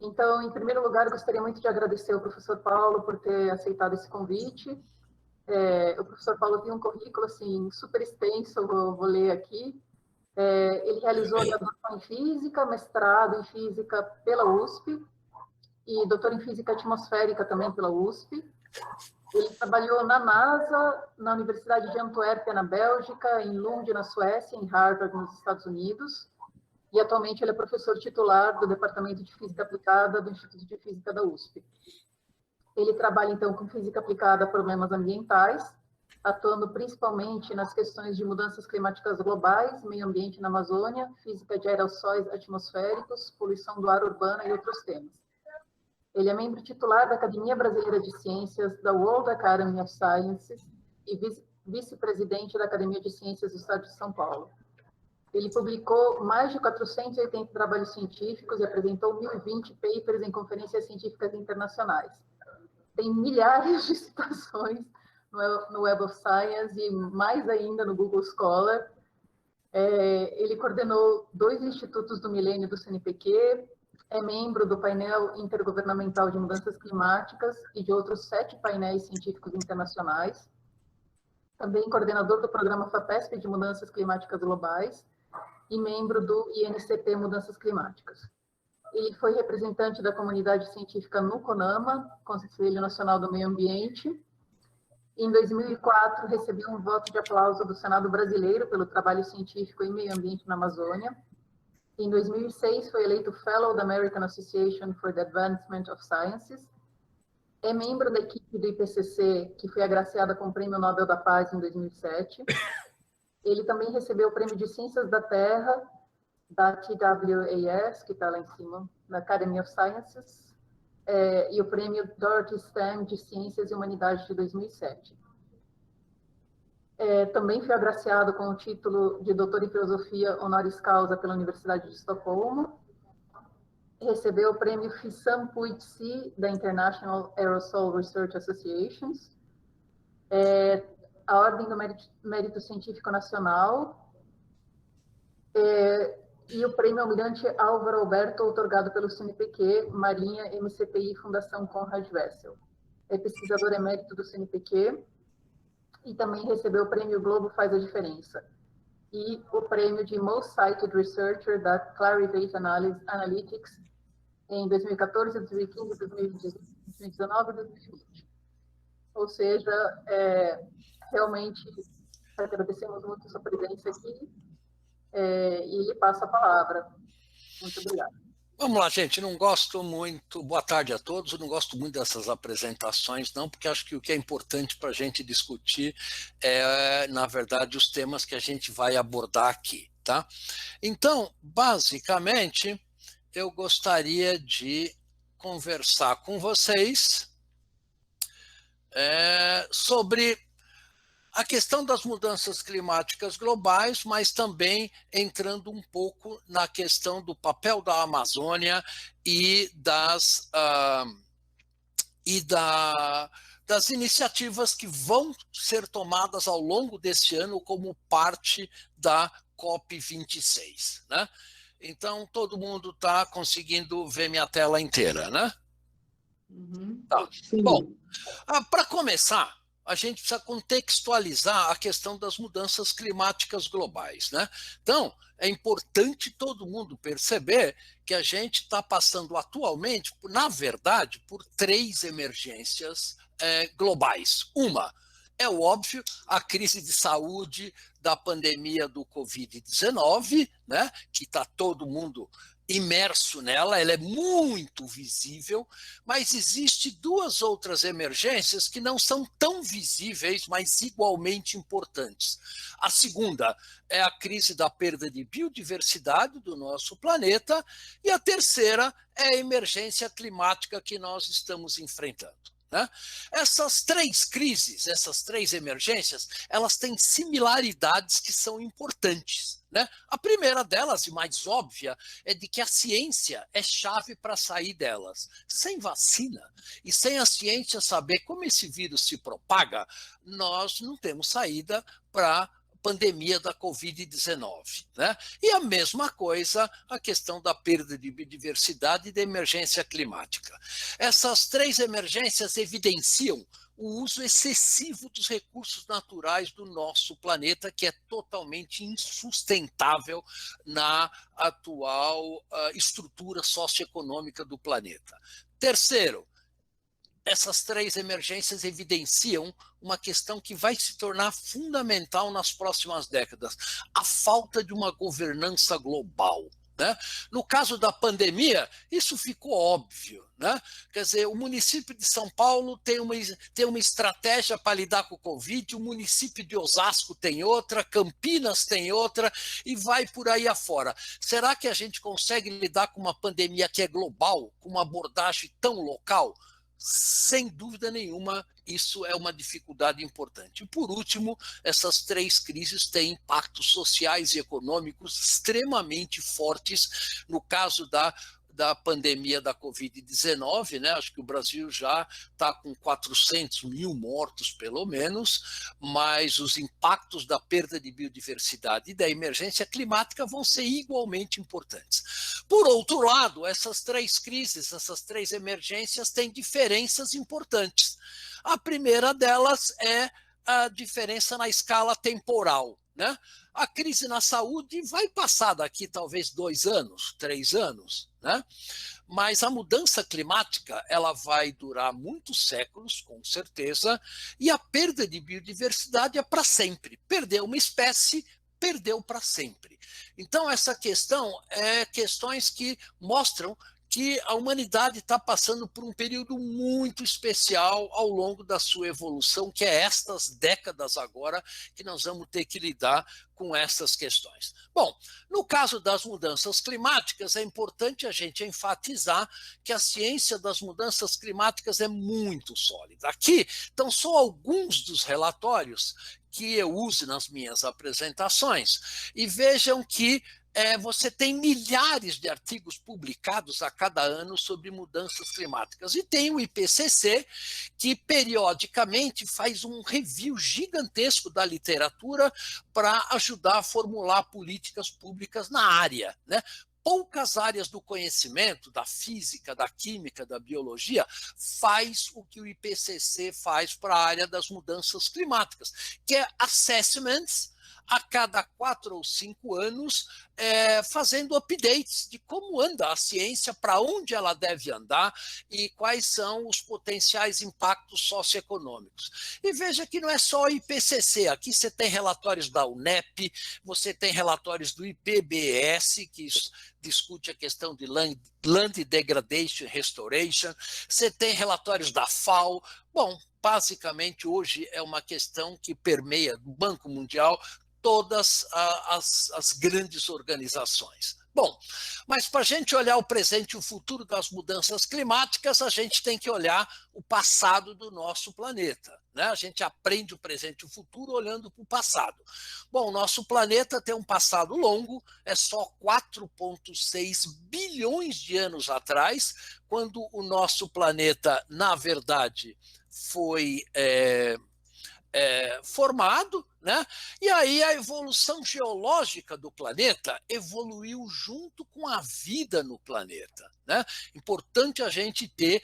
Então, em primeiro lugar, eu gostaria muito de agradecer ao professor Paulo por ter aceitado esse convite. O professor Paulo tem um currículo assim, super extenso, eu vou ler aqui. Ele realizou graduação em Física, mestrado em Física pela USP e doutor em Física Atmosférica também pela USP. Ele trabalhou na NASA, na Universidade de Antuérpia, na Bélgica, em Lund, na Suécia, em Harvard, nos Estados Unidos. E atualmente ele é professor titular do Departamento de Física Aplicada do Instituto de Física da USP. Ele trabalha, então, com física aplicada a problemas ambientais, atuando principalmente nas questões de mudanças climáticas globais, meio ambiente na Amazônia, física de aerossóis atmosféricos, poluição do ar urbano e outros temas. Ele é membro titular da Academia Brasileira de Ciências, da World Academy of Sciences, e vice-presidente da Academia de Ciências do Estado de São Paulo. Ele publicou mais de 480 trabalhos científicos e apresentou 1.020 papers em conferências científicas internacionais. Tem milhares de citações no Web of Science e mais ainda no Google Scholar. Ele coordenou 2 institutos do milênio do CNPq, é membro do painel intergovernamental de mudanças climáticas e de outros 7 painéis científicos internacionais. Também coordenador do programa FAPESP de mudanças climáticas globais e membro do INCT Mudanças Climáticas. Ele foi representante da comunidade científica no CONAMA, Conselho Nacional do Meio Ambiente. Em 2004, recebeu um voto de aplauso do Senado brasileiro pelo trabalho científico em meio ambiente na Amazônia. Em 2006, foi eleito Fellow da American Association for the Advancement of Sciences. É membro da equipe do IPCC, que foi agraciada com o Prêmio Nobel da Paz em 2007. Ele também recebeu o Prêmio de Ciências da Terra, da TWAS, que está lá em cima, na Academy of Sciences, e o Prêmio Dorothy Stang de Ciências e Humanidades de 2007. Também foi agraciado com o título de Doutor em Filosofia Honoris Causa pela Universidade de Estocolmo. Recebeu o Prêmio Fissam Puig-C da International Aerosol Research Associations. A Ordem do Mérito Científico Nacional, e o Prêmio Almirante Álvaro Alberto, outorgado pelo CNPq, Marinha, MCPI, Fundação Conrad Wessel. É pesquisador emérito do CNPq e também recebeu o Prêmio Globo Faz a Diferença e o Prêmio de Most Cited Researcher da Clarivate Analytics em 2014, 2015, 2019 e 2020. Ou seja, realmente agradecemos muito a sua presença aqui e lhe passo a palavra. Muito obrigada. Vamos lá, gente, não gosto muito, boa tarde a todos, eu não gosto muito dessas apresentações não, porque acho que o que é importante para a gente discutir é, na verdade, os temas que a gente vai abordar aqui, tá? Então, basicamente, eu gostaria de conversar com vocês sobre a questão das mudanças climáticas globais, mas também entrando um pouco na questão do papel da Amazônia e das iniciativas que vão ser tomadas ao longo deste ano como parte da COP26, né? Então, todo mundo está conseguindo ver minha tela inteira, né? Uhum. Tá. Bom, para começar, a gente precisa contextualizar a questão das mudanças climáticas globais, né? Então, é importante todo mundo perceber que a gente está passando atualmente, na verdade, por 3 emergências globais. Uma é o óbvio, a crise de saúde da pandemia do Covid-19, né? Que está todo mundo imerso nela, ela é muito visível, mas existe 2 outras emergências que não são tão visíveis, mas igualmente importantes. A segunda é a crise da perda de biodiversidade do nosso planeta, e a terceira é a emergência climática que nós estamos enfrentando, né? Essas 3 crises, essas 3 emergências, elas têm similaridades que são importantes, né? A primeira delas, e mais óbvia, é de que a ciência é chave para sair delas. Sem vacina e sem a ciência saber como esse vírus se propaga, nós não temos saída para pandemia da Covid-19, né? E a mesma coisa a questão da perda de biodiversidade e da emergência climática. Essas três emergências evidenciam o uso excessivo dos recursos naturais do nosso planeta, que é totalmente insustentável na atual estrutura socioeconômica do planeta. Terceiro, essas três emergências evidenciam uma questão que vai se tornar fundamental nas próximas décadas: a falta de uma governança global. Né? No caso da pandemia, isso ficou óbvio. Né? Quer dizer, o município de São Paulo tem uma estratégia para lidar com o Covid, o município de Osasco tem outra, Campinas tem outra, e vai por aí afora. Será que a gente consegue lidar com uma pandemia que é global, com uma abordagem tão local? Sem dúvida nenhuma, isso é uma dificuldade importante. E, por último, essas três crises têm impactos sociais e econômicos extremamente fortes. No caso da pandemia da Covid-19, né? Acho que o Brasil já está com 400 mil mortos, pelo menos, mas os impactos da perda de biodiversidade e da emergência climática vão ser igualmente importantes. Por outro lado, essas três crises, essas três emergências têm diferenças importantes. A primeira delas é a diferença na escala temporal. Né? A crise na saúde vai passar daqui talvez 2 anos, 3 anos, né? Mas a mudança climática ela vai durar muitos séculos, com certeza, e a perda de biodiversidade é para sempre. Perdeu uma espécie, perdeu para sempre. Então, essa questão é questões que mostram que a humanidade está passando por um período muito especial ao longo da sua evolução, que é estas décadas agora que nós vamos ter que lidar com essas questões. Bom, no caso das mudanças climáticas, é importante a gente enfatizar que a ciência das mudanças climáticas é muito sólida. Aqui estão só alguns dos relatórios que eu uso nas minhas apresentações, e vejam que você tem milhares de artigos publicados a cada ano sobre mudanças climáticas. E tem o IPCC, que periodicamente faz um review gigantesco da literatura para ajudar a formular políticas públicas na área, né? Poucas áreas do conhecimento, da física, da química, da biologia, faz o que o IPCC faz para a área das mudanças climáticas, que é assessments a cada 4 ou 5 anos, fazendo updates de como anda a ciência, para onde ela deve andar e quais são os potenciais impactos socioeconômicos. E veja que não é só o IPCC, aqui você tem relatórios da UNEP, você tem relatórios do IPBES, que discute a questão de Land Degradation Restoration, você tem relatórios da FAO. Bom, basicamente hoje é uma questão que permeia do Banco Mundial todas as grandes organizações. Bom, mas para a gente olhar o presente e o futuro das mudanças climáticas, a gente tem que olhar o passado do nosso planeta. Né? A gente aprende o presente e o futuro olhando para o passado. Bom, o nosso planeta tem um passado longo, é só 4,6 bilhões de anos atrás, quando o nosso planeta, na verdade, foi formado, né? E aí a evolução geológica do planeta evoluiu junto com a vida no planeta. Né? Importante a gente ter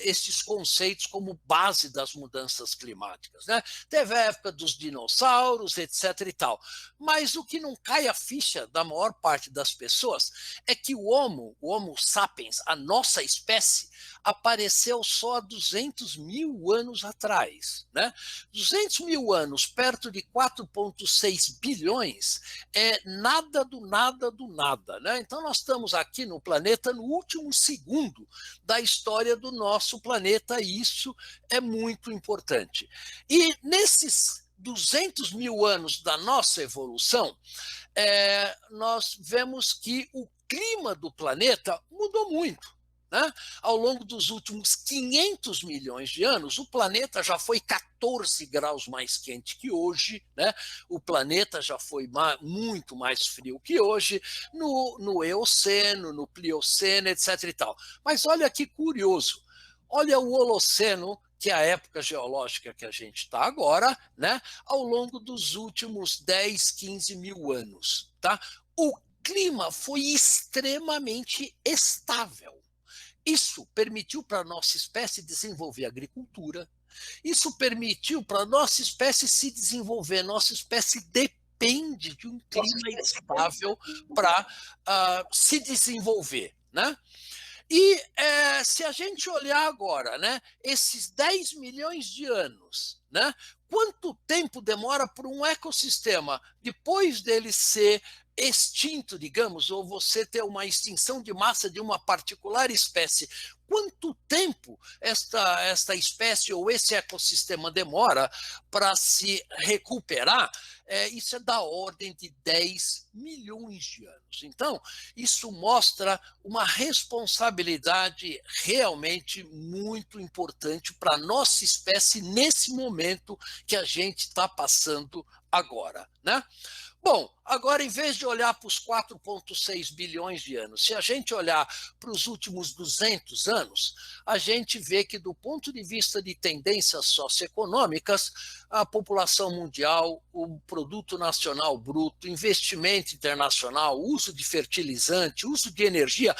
esses conceitos como base das mudanças climáticas. Né? Teve a época dos dinossauros, etc. e tal. Mas o que não cai a ficha da maior parte das pessoas é que o Homo sapiens, a nossa espécie, apareceu só há 200 mil anos atrás. Né? 200 mil anos perto de 4,6 bilhões é nada do nada do nada. Né? Então nós estamos aqui no planeta no último segundo da história do nosso planeta, e isso é muito importante. E nesses 200 mil anos da nossa evolução, nós vemos que o clima do planeta mudou muito. Né? Ao longo dos últimos 500 milhões de anos, o planeta já foi 14 graus mais quente que hoje, né? O planeta já foi muito mais frio que hoje, no Eoceno, no Plioceno, etc. e tal. Mas olha que curioso, olha o Holoceno, que é a época geológica que a gente está agora, né, ao longo dos últimos 10, 15 mil anos. Tá? O clima foi extremamente estável. Isso permitiu para a nossa espécie desenvolver agricultura, isso permitiu para a nossa espécie se desenvolver. Nossa espécie depende de um clima estável para se desenvolver, né? E se a gente olhar agora, né, esses 10 milhões de anos, né, quanto tempo demora para um ecossistema, depois dele ser extinto, digamos, ou você ter uma extinção de massa de uma particular espécie, quanto tempo esta espécie ou esse ecossistema demora para se recuperar? Isso é da ordem de 10 milhões de anos. Então, isso mostra uma responsabilidade realmente muito importante para a nossa espécie nesse momento que a gente está passando agora, né? Bom, agora, em vez de olhar para os 4,6 bilhões de anos, se a gente olhar para os últimos 200 anos, a gente vê que, do ponto de vista de tendências socioeconômicas, a população mundial, o produto nacional bruto, investimento internacional, uso de fertilizante, uso de energia,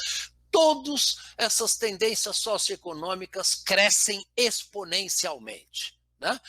todas essas tendências socioeconômicas crescem exponencialmente. Né?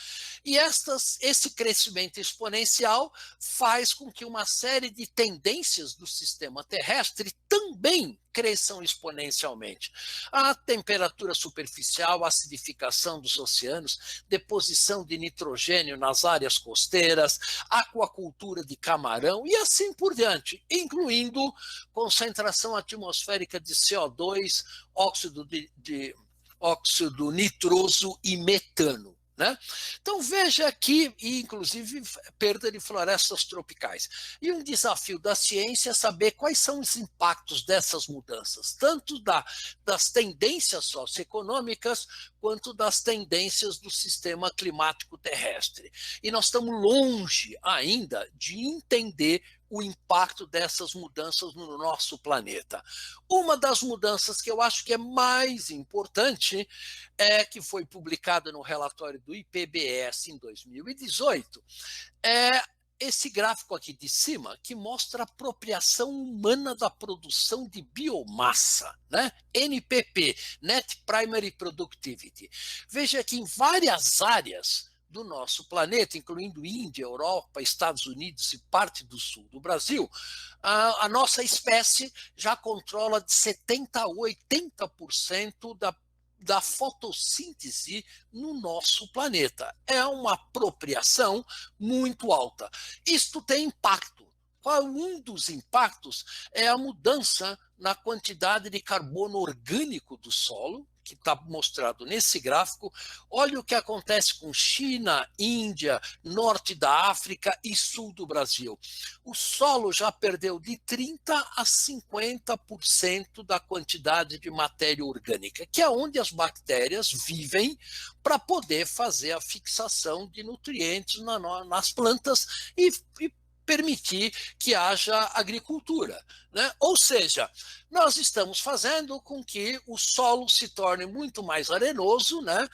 E esse crescimento exponencial faz com que uma série de tendências do sistema terrestre também cresçam exponencialmente. A temperatura superficial, a acidificação dos oceanos, deposição de nitrogênio nas áreas costeiras, aquacultura de camarão e assim por diante, incluindo concentração atmosférica de CO2, óxido nitroso e metano. Né? Então veja aqui, e inclusive perda de florestas tropicais. E um desafio da ciência é saber quais são os impactos dessas mudanças, tanto das tendências socioeconômicas quanto das tendências do sistema climático terrestre. E nós estamos longe ainda de entender o impacto dessas mudanças no nosso planeta. Uma das mudanças que eu acho que é mais importante que foi publicada no relatório do IPBES em 2018, é esse gráfico aqui de cima, que mostra a apropriação humana da produção de biomassa, né? NPP, Net Primary Productivity. Veja que em várias áreas do nosso planeta, incluindo Índia, Europa, Estados Unidos e parte do sul do Brasil, a nossa espécie já controla de 70% a 80% da fotossíntese no nosso planeta. É uma apropriação muito alta. Isto tem impacto. Um dos impactos é a mudança na quantidade de carbono orgânico do solo, que está mostrado nesse gráfico. Olha o que acontece com China, Índia, norte da África e sul do Brasil. O solo já perdeu de 30% a 50% da quantidade de matéria orgânica, que é onde as bactérias vivem para poder fazer a fixação de nutrientes nas plantas e permitir que haja agricultura, né? Ou seja, nós estamos fazendo com que o solo se torne muito mais arenoso, né?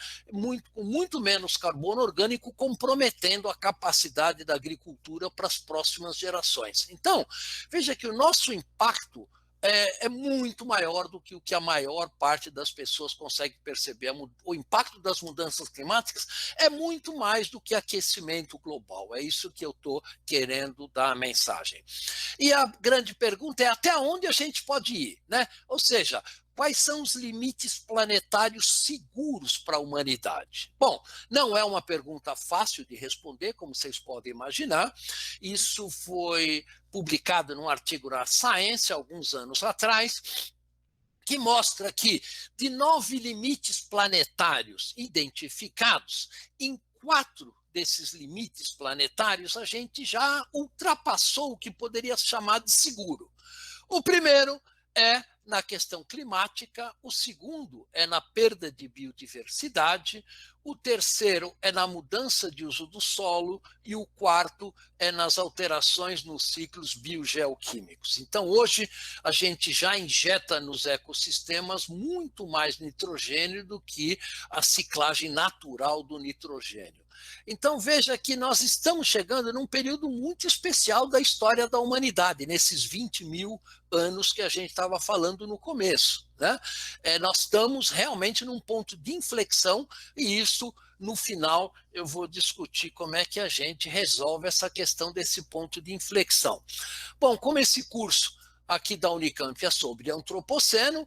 Com muito menos carbono orgânico, comprometendo a capacidade da agricultura para as próximas gerações. Então, veja que o nosso impacto é muito maior do que o que a maior parte das pessoas consegue perceber. O impacto das mudanças climáticas é muito mais do que aquecimento global. É isso que eu estou querendo dar a mensagem. E a grande pergunta é até onde a gente pode ir, né? Ou seja, quais são os limites planetários seguros para a humanidade? Bom, não é uma pergunta fácil de responder, como vocês podem imaginar. Isso foi publicado num artigo na Science, alguns anos atrás, que mostra que de 9 limites planetários identificados, em 4 desses limites planetários, a gente já ultrapassou o que poderia se chamar de seguro. O primeiro é na questão climática, o segundo é na perda de biodiversidade, o terceiro é na mudança de uso do solo e o quarto é nas alterações nos ciclos biogeoquímicos. Então, hoje, a gente já injeta nos ecossistemas muito mais nitrogênio do que a ciclagem natural do nitrogênio. Então, veja que nós estamos chegando num período muito especial da história da humanidade, nesses 20 mil anos que a gente estava falando no começo, né? Nós estamos realmente num ponto de inflexão e isso, no final, eu vou discutir como é que a gente resolve essa questão desse ponto de inflexão. Bom, como esse curso aqui da Unicamp é sobre antropoceno,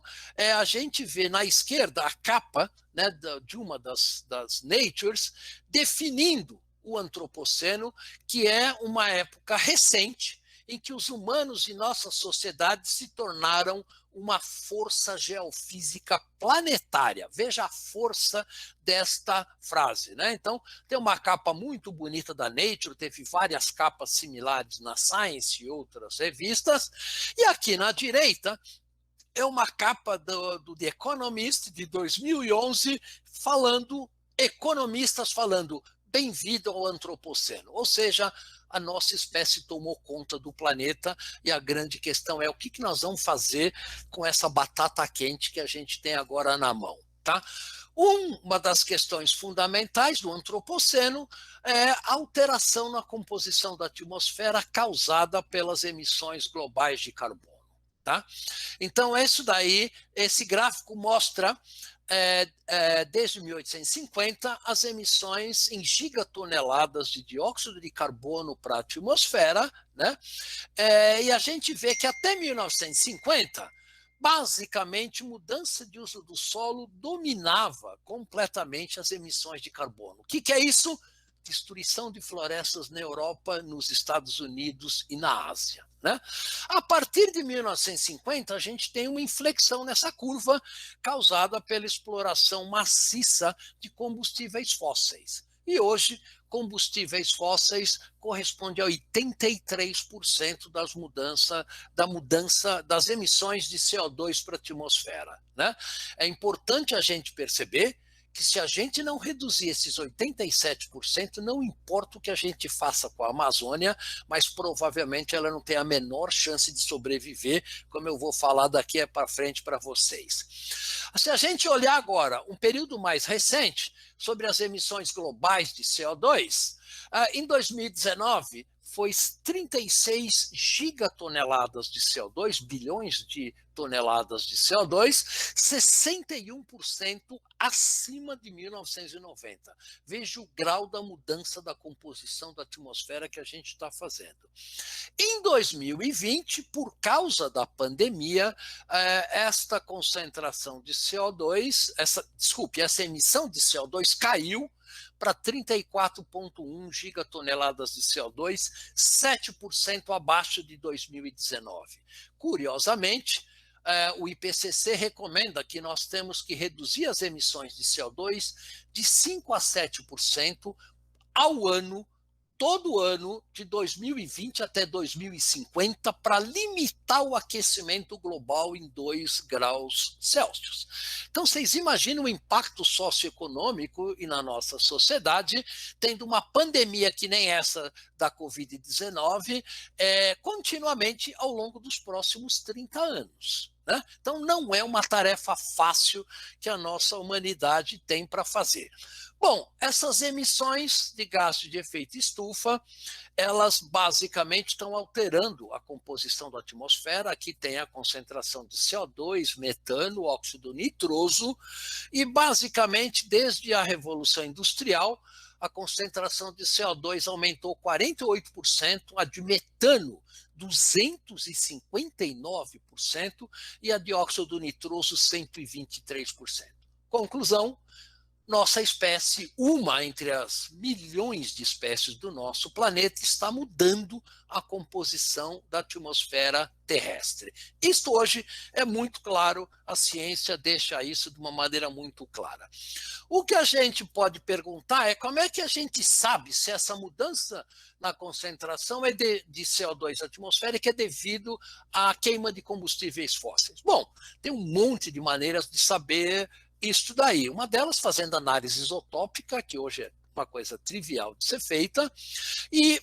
a gente vê na esquerda a capa, né, de uma das Natures, definindo o antropoceno, que é uma época recente em que os humanos e nossa sociedade se tornaram uma força geofísica planetária. Veja a força desta frase, né? Então, tem uma capa muito bonita da Nature, teve várias capas similares na Science e outras revistas, e aqui na direita é uma capa do The Economist de 2011, economistas falando bem-vindo ao antropoceno, ou seja, a nossa espécie tomou conta do planeta e a grande questão é o que nós vamos fazer com essa batata quente que a gente tem agora na mão, tá? Uma das questões fundamentais do antropoceno é a alteração na composição da atmosfera causada pelas emissões globais de carbono. Tá? Então, isso daí, esse gráfico mostra, desde 1850, as emissões em gigatoneladas de dióxido de carbono para a atmosfera, né? E a gente vê que até 1950, basicamente, mudança de uso do solo dominava completamente as emissões de carbono. O que é isso? Destruição de florestas na Europa, nos Estados Unidos e na Ásia. Né? A partir de 1950, a gente tem uma inflexão nessa curva causada pela exploração maciça de combustíveis fósseis. E hoje, combustíveis fósseis corresponde a 83% da mudança das emissões de CO2 para a atmosfera. Né? É importante a gente perceber que se a gente não reduzir esses 87%, não importa o que a gente faça com a Amazônia, mas provavelmente ela não tem a menor chance de sobreviver, como eu vou falar daqui para frente para vocês. Se a gente olhar agora um período mais recente sobre as emissões globais de CO2, em 2019 foi 36 gigatoneladas de CO2, bilhões de toneladas de CO2, 61% acima de 1990. Veja o grau da mudança da composição da atmosfera que a gente está fazendo. Em 2020, por causa da pandemia, esta concentração de CO2, essa emissão de CO2 caiu para 34,1 gigatoneladas de CO2, 7% abaixo de 2019. Curiosamente, o IPCC recomenda que nós temos que reduzir as emissões de CO2 de 5% a 7% ao ano, todo ano, de 2020 até 2050, para limitar o aquecimento global em 2 graus Celsius. Então, vocês imaginam o impacto socioeconômico e na nossa sociedade, tendo uma pandemia que nem essa da Covid-19, continuamente ao longo dos próximos 30 anos. Né? Então, não é uma tarefa fácil que a nossa humanidade tem para fazer. Bom, essas emissões de gás de efeito estufa, elas basicamente estão alterando a composição da atmosfera. Aqui tem a concentração de CO2, metano, óxido nitroso, e basicamente desde a Revolução Industrial, a concentração de CO2 aumentou 48%, a de metano 259% e a dióxido nitroso 123%. Conclusão, nossa espécie, uma entre as milhões de espécies do nosso planeta, está mudando a composição da atmosfera terrestre. Isto hoje é muito claro, a ciência deixa isso de uma maneira muito clara. O que a gente pode perguntar é como é que a gente sabe se essa mudança na concentração de CO2 atmosférica é devido à queima de combustíveis fósseis. Bom, tem um monte de maneiras de saber isso daí. Uma delas fazendo análise isotópica, que hoje é uma coisa trivial de ser feita,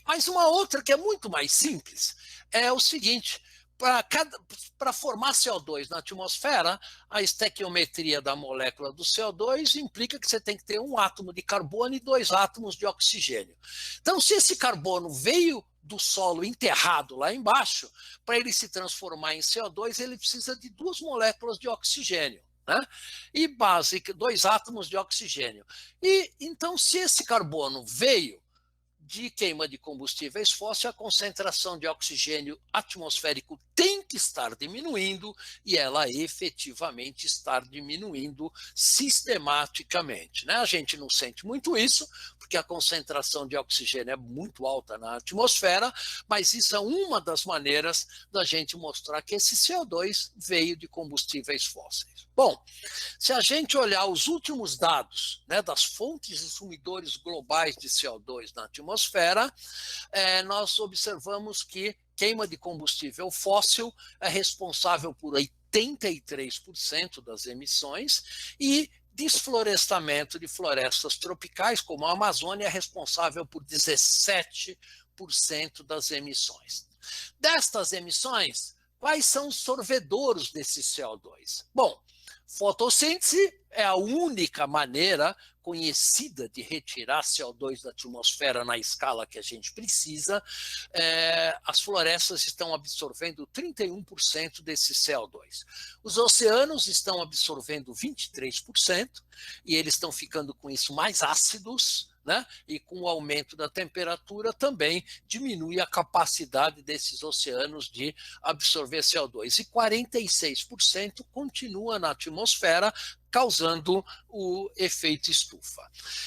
mas uma outra que é muito mais simples é o seguinte: para formar CO2 na atmosfera, a estequiometria da molécula do CO2 implica que você tem que ter um átomo de carbono e 2 átomos de oxigênio. Então, se esse carbono veio do solo enterrado lá embaixo, para ele se transformar em CO2, ele precisa de 2 moléculas de oxigênio. Né? E 2 átomos de oxigênio. E então, se esse carbono veio de queima de combustíveis fósseis, a concentração de oxigênio atmosférico tem que estar diminuindo, e ela efetivamente está diminuindo sistematicamente. Né? A gente não sente muito isso, porque a concentração de oxigênio é muito alta na atmosfera, mas isso é uma das maneiras da gente mostrar que esse CO2 veio de combustíveis fósseis. Bom, se a gente olhar os últimos dados, né, das fontes e sumidores globais de CO2 na atmosfera, nós observamos que queima de combustível fóssil é responsável por 83% das emissões e desflorestamento de florestas tropicais, como a Amazônia, é responsável por 17% das emissões. Destas emissões, quais são os sorvedouros desse CO2? Bom, fotossíntese é a única maneira conhecida de retirar CO2 da atmosfera na escala que a gente precisa. As florestas estão absorvendo 31% desse CO2. Os oceanos estão absorvendo 23%, e eles estão ficando com isso mais ácidos, né? E com o aumento da temperatura também diminui a capacidade desses oceanos de absorver CO2. E 46% continua na atmosfera, causando o efeito estufa.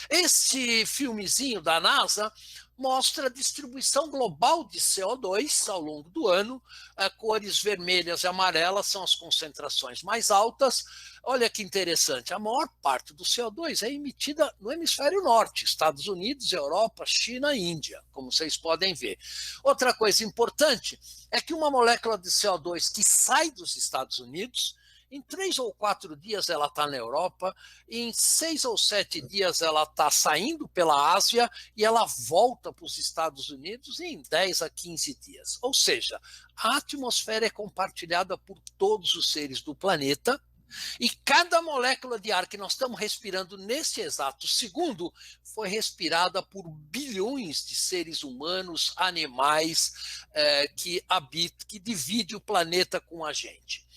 Esse filmezinho da NASA mostra a distribuição global de CO2 ao longo do ano. Cores vermelhas e amarelas são as concentrações mais altas. Olha que interessante, a maior parte do CO2 é emitida no hemisfério norte, Estados Unidos, Europa, China e Índia, como vocês podem ver. Outra coisa importante é que uma molécula de CO2 que sai dos Estados Unidos, em 3 ou 4 dias ela está na Europa, em 6 ou 7 dias ela está saindo pela Ásia e ela volta para os Estados Unidos em 10 a 15 dias. Ou seja, a atmosfera é compartilhada por todos os seres do planeta, e cada molécula de ar que nós estamos respirando nesse exato segundo foi respirada por bilhões de seres humanos, animais que habitam, que dividem o planeta com a gente.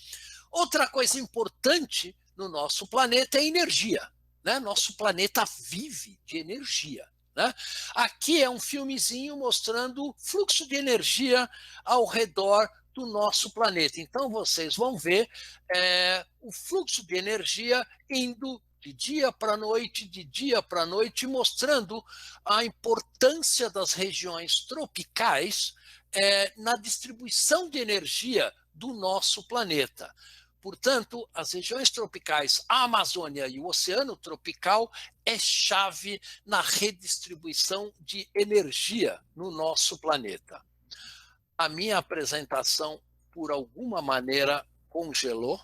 Outra coisa importante no nosso planeta é a energia. Né? Nosso planeta vive de energia. Né? Aqui é um filmezinho mostrando o fluxo de energia ao redor do nosso planeta. Então, vocês vão ver o fluxo de energia indo de dia para noite, mostrando a importância das regiões tropicais na distribuição de energia do nosso planeta. Portanto, as regiões tropicais, a Amazônia e o Oceano Tropical é chave na redistribuição de energia no nosso planeta. A minha apresentação, por alguma maneira, congelou.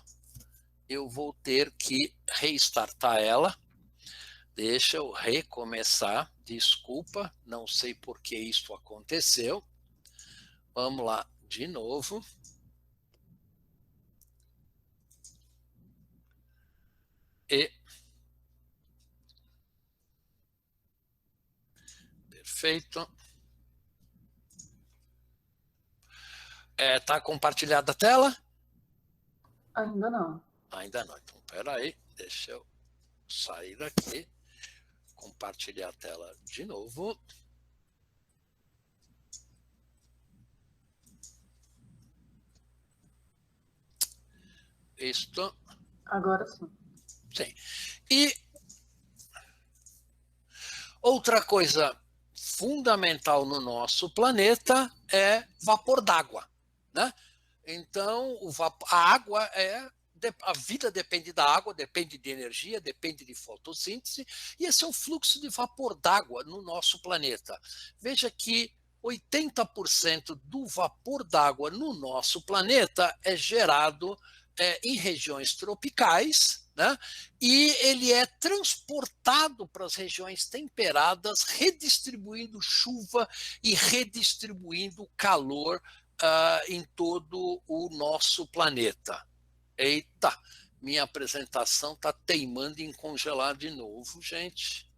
Eu vou ter que restartar ela. Deixa eu recomeçar. Desculpa, não sei por que isso aconteceu. Vamos lá de novo. Perfeito. Tá compartilhada a tela? Ainda não. Ainda não. Então, espera aí. Deixa eu sair daqui. Compartilhar a tela de novo. Isto. Agora sim. Sim. E Outra coisa fundamental no nosso planeta é vapor d'água, né? Então, a água a vida depende da água, depende de energia, depende de fotossíntese, e esse é o fluxo de vapor d'água no nosso planeta. Veja que 80% do vapor d'água no nosso planeta é gerado em regiões tropicais, né? E ele é transportado para as regiões temperadas, redistribuindo chuva e redistribuindo calor em todo o nosso planeta. Eita, minha apresentação está teimando em congelar de novo, gente.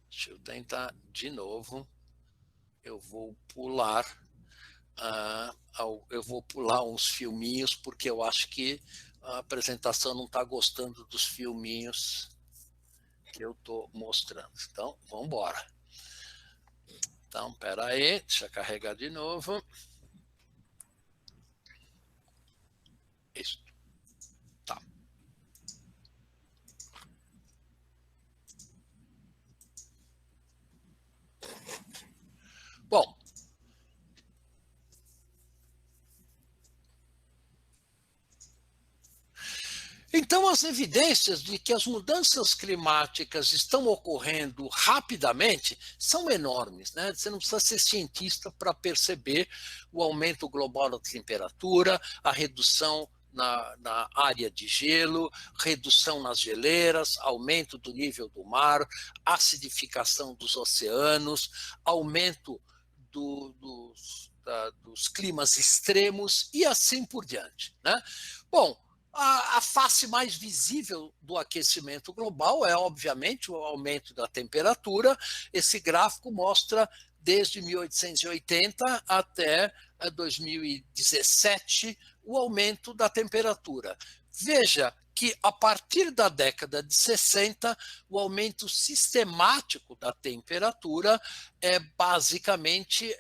Deixa eu tentar de novo. Eu vou pular uns filminhos, porque eu acho que a apresentação não está gostando dos filminhos que eu estou mostrando. Então, vamos embora. Então, espera aí, deixa eu carregar de novo. Isso. Tá. Bom, então as evidências de que as mudanças climáticas estão ocorrendo rapidamente são enormes, né? Você não precisa ser cientista para perceber o aumento global da temperatura, a redução na área de gelo, redução nas geleiras, aumento do nível do mar, acidificação dos oceanos, aumento dos climas extremos e assim por diante, né? Bom, a face mais visível do aquecimento global é, obviamente, o aumento da temperatura. Esse gráfico mostra desde 1880 até 2017 o aumento da temperatura. Veja que, a partir da década de 60, o aumento sistemático da temperatura basicamente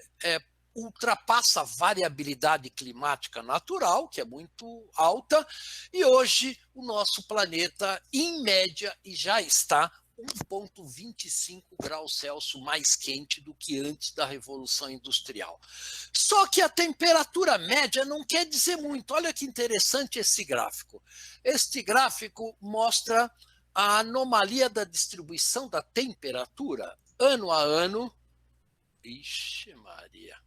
ultrapassa a variabilidade climática natural, que é muito alta, e hoje o nosso planeta, em média, já está 1,25 graus Celsius mais quente do que antes da Revolução Industrial. Só que a temperatura média não quer dizer muito. Olha que interessante esse gráfico. Este gráfico mostra a anomalia da distribuição da temperatura ano a ano. Ixi, Maria.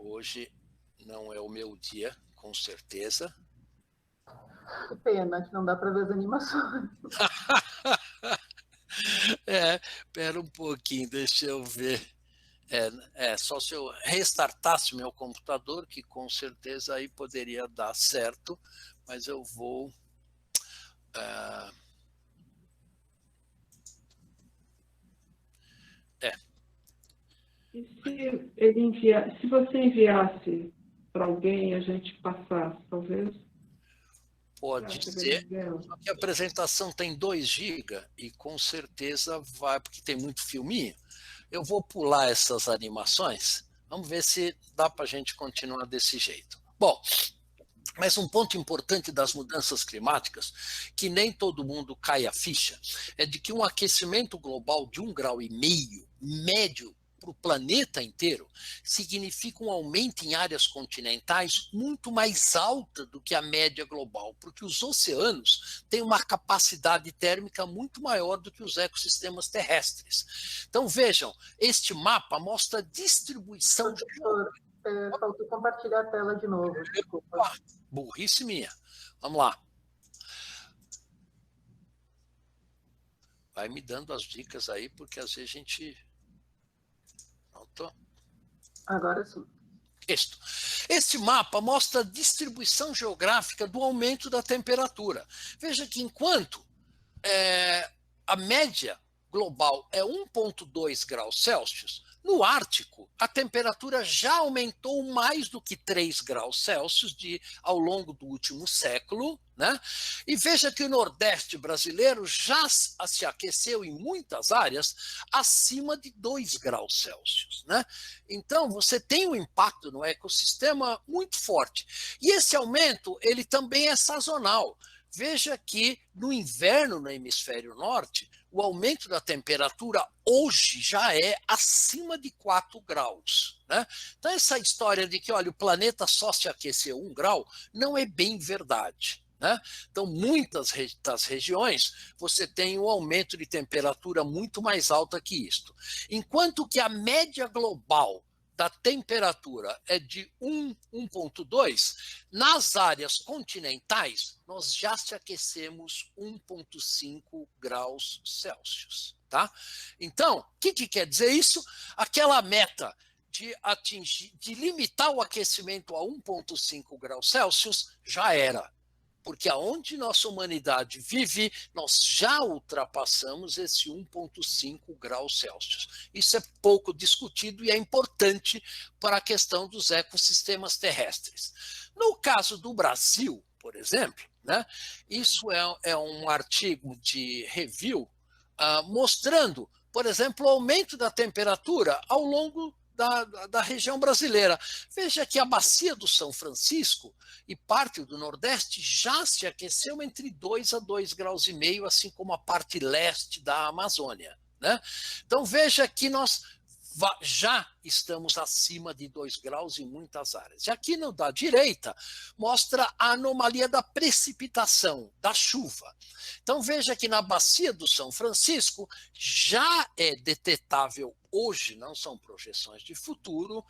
Hoje não é o meu dia, com certeza. Que pena que não dá para ver as animações. Espera um pouquinho, deixa eu ver. Só se eu restartasse meu computador, que com certeza aí poderia dar certo, mas eu vou... E se você enviasse para alguém, a gente passasse, talvez? Pode ser, só que a apresentação tem 2 GB e com certeza vai, porque tem muito filminho. Eu vou pular essas animações, vamos ver se dá para a gente continuar desse jeito. Bom, mas um ponto importante das mudanças climáticas, que nem todo mundo cai a ficha, é de que um aquecimento global de 1,5 grau médio para o planeta inteiro significa um aumento em áreas continentais muito mais alta do que a média global, porque os oceanos têm uma capacidade térmica muito maior do que os ecossistemas terrestres. Então vejam, este mapa mostra a distribuição... Professor, faltou compartilhar a tela de novo, desculpa. Burrice minha. Vamos lá. Vai me dando as dicas aí, porque às vezes a gente... Pronto. Agora sim. Este mapa mostra a distribuição geográfica do aumento da temperatura. Veja que enquanto a média global é 1,2 graus Celsius, No Ártico, a temperatura já aumentou mais do que 3 graus Celsius ao longo do último século, né? E veja que o Nordeste brasileiro já se aqueceu em muitas áreas acima de 2 graus Celsius, né? Então, você tem um impacto no ecossistema muito forte. E esse aumento, ele também é sazonal. Veja que no inverno no hemisfério norte, o aumento da temperatura hoje já é acima de 4 graus. Né? Então, essa história de que, olha, o planeta só se aqueceu 1 grau, não é bem verdade. Né? Então, muitas das regiões, você tem um aumento de temperatura muito mais alta que isto. Enquanto que a média global da temperatura é de 1,2, nas áreas continentais, nós já se aquecemos 1,5 graus Celsius. Tá? Então, o que quer dizer isso? Aquela meta de limitar o aquecimento a 1,5 graus Celsius já era. Porque aonde nossa humanidade vive, nós já ultrapassamos esse 1,5 graus Celsius. Isso é pouco discutido e é importante para a questão dos ecossistemas terrestres. No caso do Brasil, por exemplo, né, isso é um artigo de review mostrando, por exemplo, o aumento da temperatura ao longo da região brasileira. Veja que a bacia do São Francisco e parte do Nordeste já se aqueceu entre 2 a 2,5 graus, assim como a parte leste da Amazônia. Né? Então veja que nós já estamos acima de 2 graus em muitas áreas. E aqui no da direita mostra a anomalia da precipitação, da chuva. Então veja que na bacia do São Francisco já é detetável hoje, não são projeções de futuro,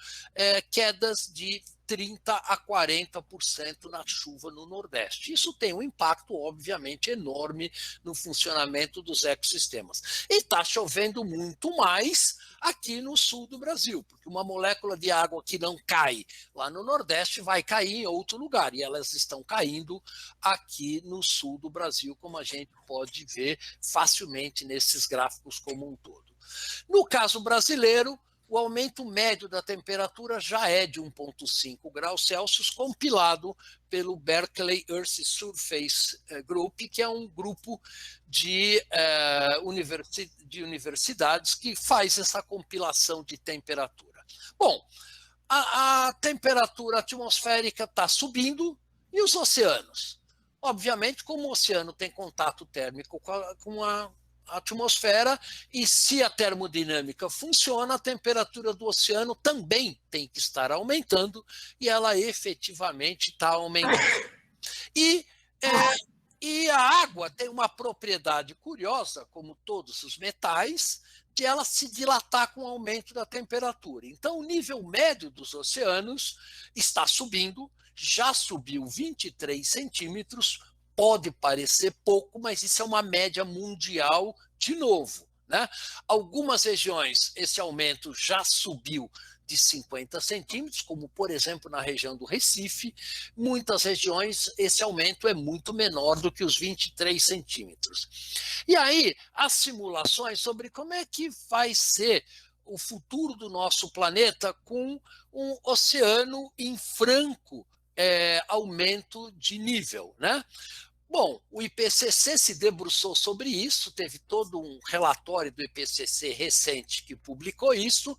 quedas de 30% a 40% na chuva no Nordeste. Isso tem um impacto, obviamente, enorme no funcionamento dos ecossistemas. E está chovendo muito mais aqui no sul do Brasil, porque uma molécula de água que não cai lá no Nordeste vai cair em outro lugar, e elas estão caindo aqui no sul do Brasil, como a gente pode ver facilmente nesses gráficos como um todo. No caso brasileiro, o aumento médio da temperatura já é de 1,5 graus Celsius, compilado pelo Berkeley Earth Surface Group, que é um grupo de universidades que faz essa compilação de temperatura. Bom, a temperatura atmosférica está subindo e os oceanos? Obviamente, como o oceano tem contato térmico com a atmosfera, e se a termodinâmica funciona, a temperatura do oceano também tem que estar aumentando, e ela efetivamente está aumentando. E a água tem uma propriedade curiosa, como todos os metais, de ela se dilatar com o aumento da temperatura. Então, o nível médio dos oceanos está subindo, já subiu 23 centímetros, pode parecer pouco, mas isso é uma média mundial de novo. Né? Algumas regiões, esse aumento já subiu de 50 centímetros, como, por exemplo, na região do Recife. Muitas regiões, esse aumento é muito menor do que os 23 centímetros. E aí, as simulações sobre como é que vai ser o futuro do nosso planeta com um oceano em franco aumento de nível, né? Bom, o IPCC se debruçou sobre isso, teve todo um relatório do IPCC recente que publicou isso,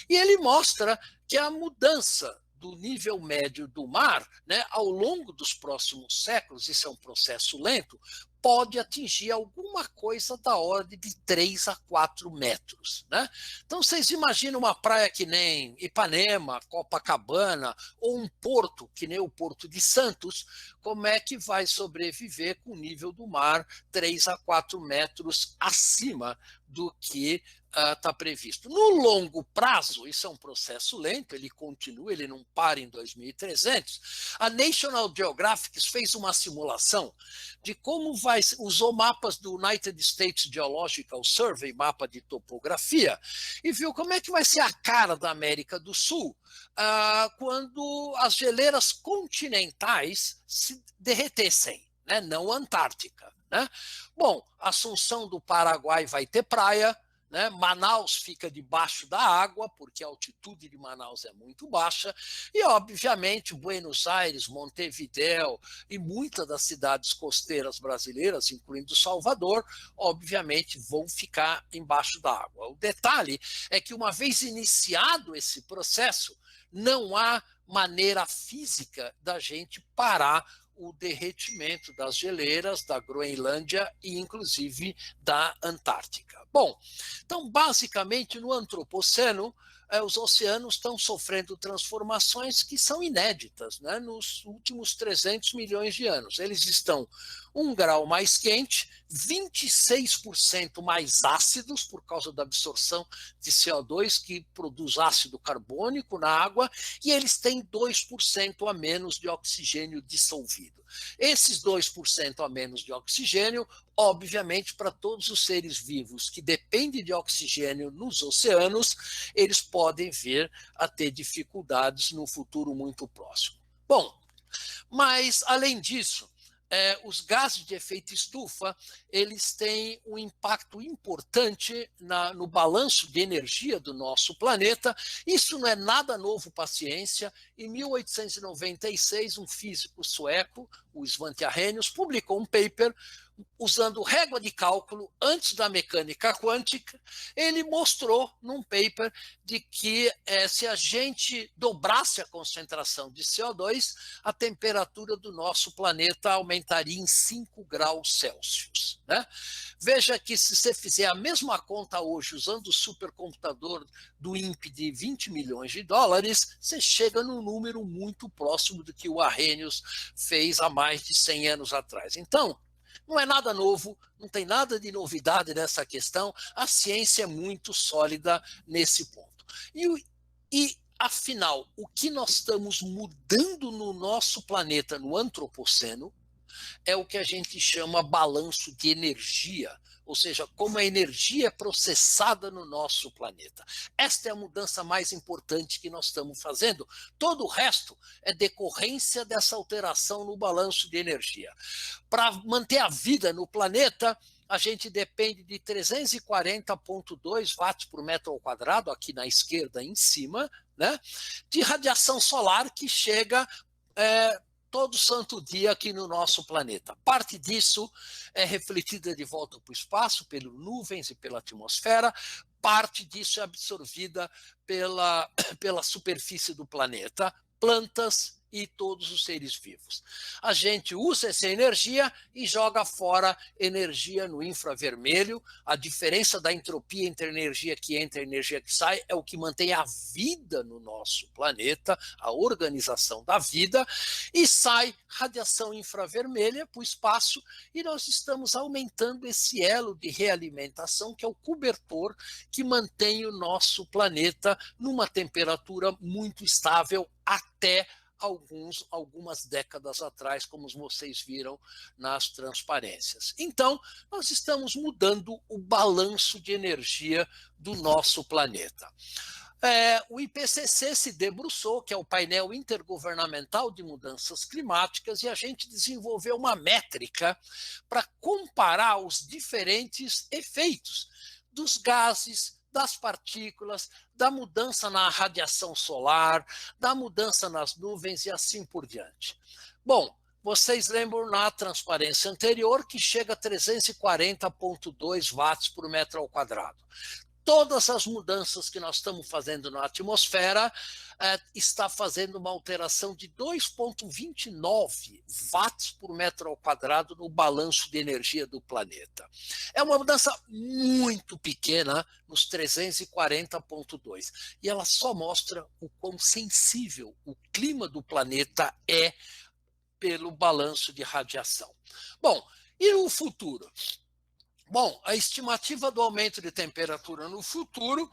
e ele mostra que a mudança do nível médio do mar, né, ao longo dos próximos séculos, isso é um processo lento, pode atingir alguma coisa da ordem de 3 a 4 metros. Né? Então, vocês imaginam uma praia que nem Ipanema, Copacabana, ou um porto, que nem o Porto de Santos, como é que vai sobreviver com o nível do mar 3 a 4 metros acima do que está previsto. No longo prazo, isso é um processo lento, ele continua, ele não para em 2300. A National Geographic fez uma simulação de como usou mapas do United States Geological Survey, mapa de topografia, e viu como é que vai ser a cara da América do Sul quando as geleiras continentais se derretessem, né? Não a Antártica. Né? Bom, Assunção do Paraguai vai ter praia, né? Manaus fica debaixo da água, porque a altitude de Manaus é muito baixa, e, obviamente, Buenos Aires, Montevidéu e muitas das cidades costeiras brasileiras, incluindo Salvador, obviamente vão ficar embaixo da água. O detalhe é que, uma vez iniciado esse processo, não há maneira física da gente parar o derretimento das geleiras da Groenlândia e, inclusive, da Antártica. Bom, então, basicamente, no Antropoceno, os oceanos estão sofrendo transformações que são inéditas, né, nos últimos 300 milhões de anos. Eles estão 1 grau mais quente, 26% mais ácidos por causa da absorção de CO2, que produz ácido carbônico na água, e eles têm 2% a menos de oxigênio dissolvido. Esses 2% a menos de oxigênio, obviamente, para todos os seres vivos que dependem de oxigênio nos oceanos, eles podem vir a ter dificuldades no futuro muito próximo. Bom, mas, além disso, os gases de efeito estufa, eles têm um impacto importante no balanço de energia do nosso planeta. Isso não é nada novo para a ciência. Em 1896, um físico sueco, o Svante Arrhenius, publicou um paper usando régua de cálculo antes da mecânica quântica. Ele mostrou num paper de que se a gente dobrasse a concentração de CO2, a temperatura do nosso planeta aumentaria em 5 graus Celsius. Né? Veja que, se você fizer a mesma conta hoje usando o supercomputador do INPE de 20 milhões de dólares, você chega num número muito próximo do que o Arrhenius fez há mais de 100 anos atrás. Então, não é nada novo, não tem nada de novidade nessa questão, a ciência é muito sólida nesse ponto. E afinal, o que nós estamos mudando no nosso planeta, no Antropoceno, é o que a gente chama balanço de energia, ou seja, como a energia é processada no nosso planeta. Esta é a mudança mais importante que nós estamos fazendo. Todo o resto é decorrência dessa alteração no balanço de energia. Para manter a vida no planeta, a gente depende de 340,2 watts por metro ao quadrado, aqui na esquerda em cima, né, de radiação solar que chega todo santo dia aqui no nosso planeta. Parte disso é refletida de volta para o espaço, pelas nuvens e pela atmosfera, parte disso é absorvida pela superfície do planeta, plantas e todos os seres vivos. A gente usa essa energia e joga fora energia no infravermelho. A diferença da entropia entre a energia que entra e a energia que sai é o que mantém a vida no nosso planeta, a organização da vida, e sai radiação infravermelha para o espaço, e nós estamos aumentando esse elo de realimentação, que é o cobertor que mantém o nosso planeta numa temperatura muito estável até algumas décadas atrás, como vocês viram nas transparências. Então, nós estamos mudando o balanço de energia do nosso planeta. O IPCC se debruçou, que é o painel intergovernamental de mudanças climáticas, e a gente desenvolveu uma métrica para comparar os diferentes efeitos dos gases, das partículas, da mudança na radiação solar, da mudança nas nuvens e assim por diante. Bom, vocês lembram na transparência anterior que chega a 340,2 watts por metro ao quadrado. Todas as mudanças que nós estamos fazendo na atmosfera está fazendo uma alteração de 2,29 watts por metro ao quadrado no balanço de energia do planeta. É uma mudança muito pequena nos 340,2. E ela só mostra o quão sensível o clima do planeta é pelo balanço de radiação. Bom, e no futuro? Bom, a estimativa do aumento de temperatura no futuro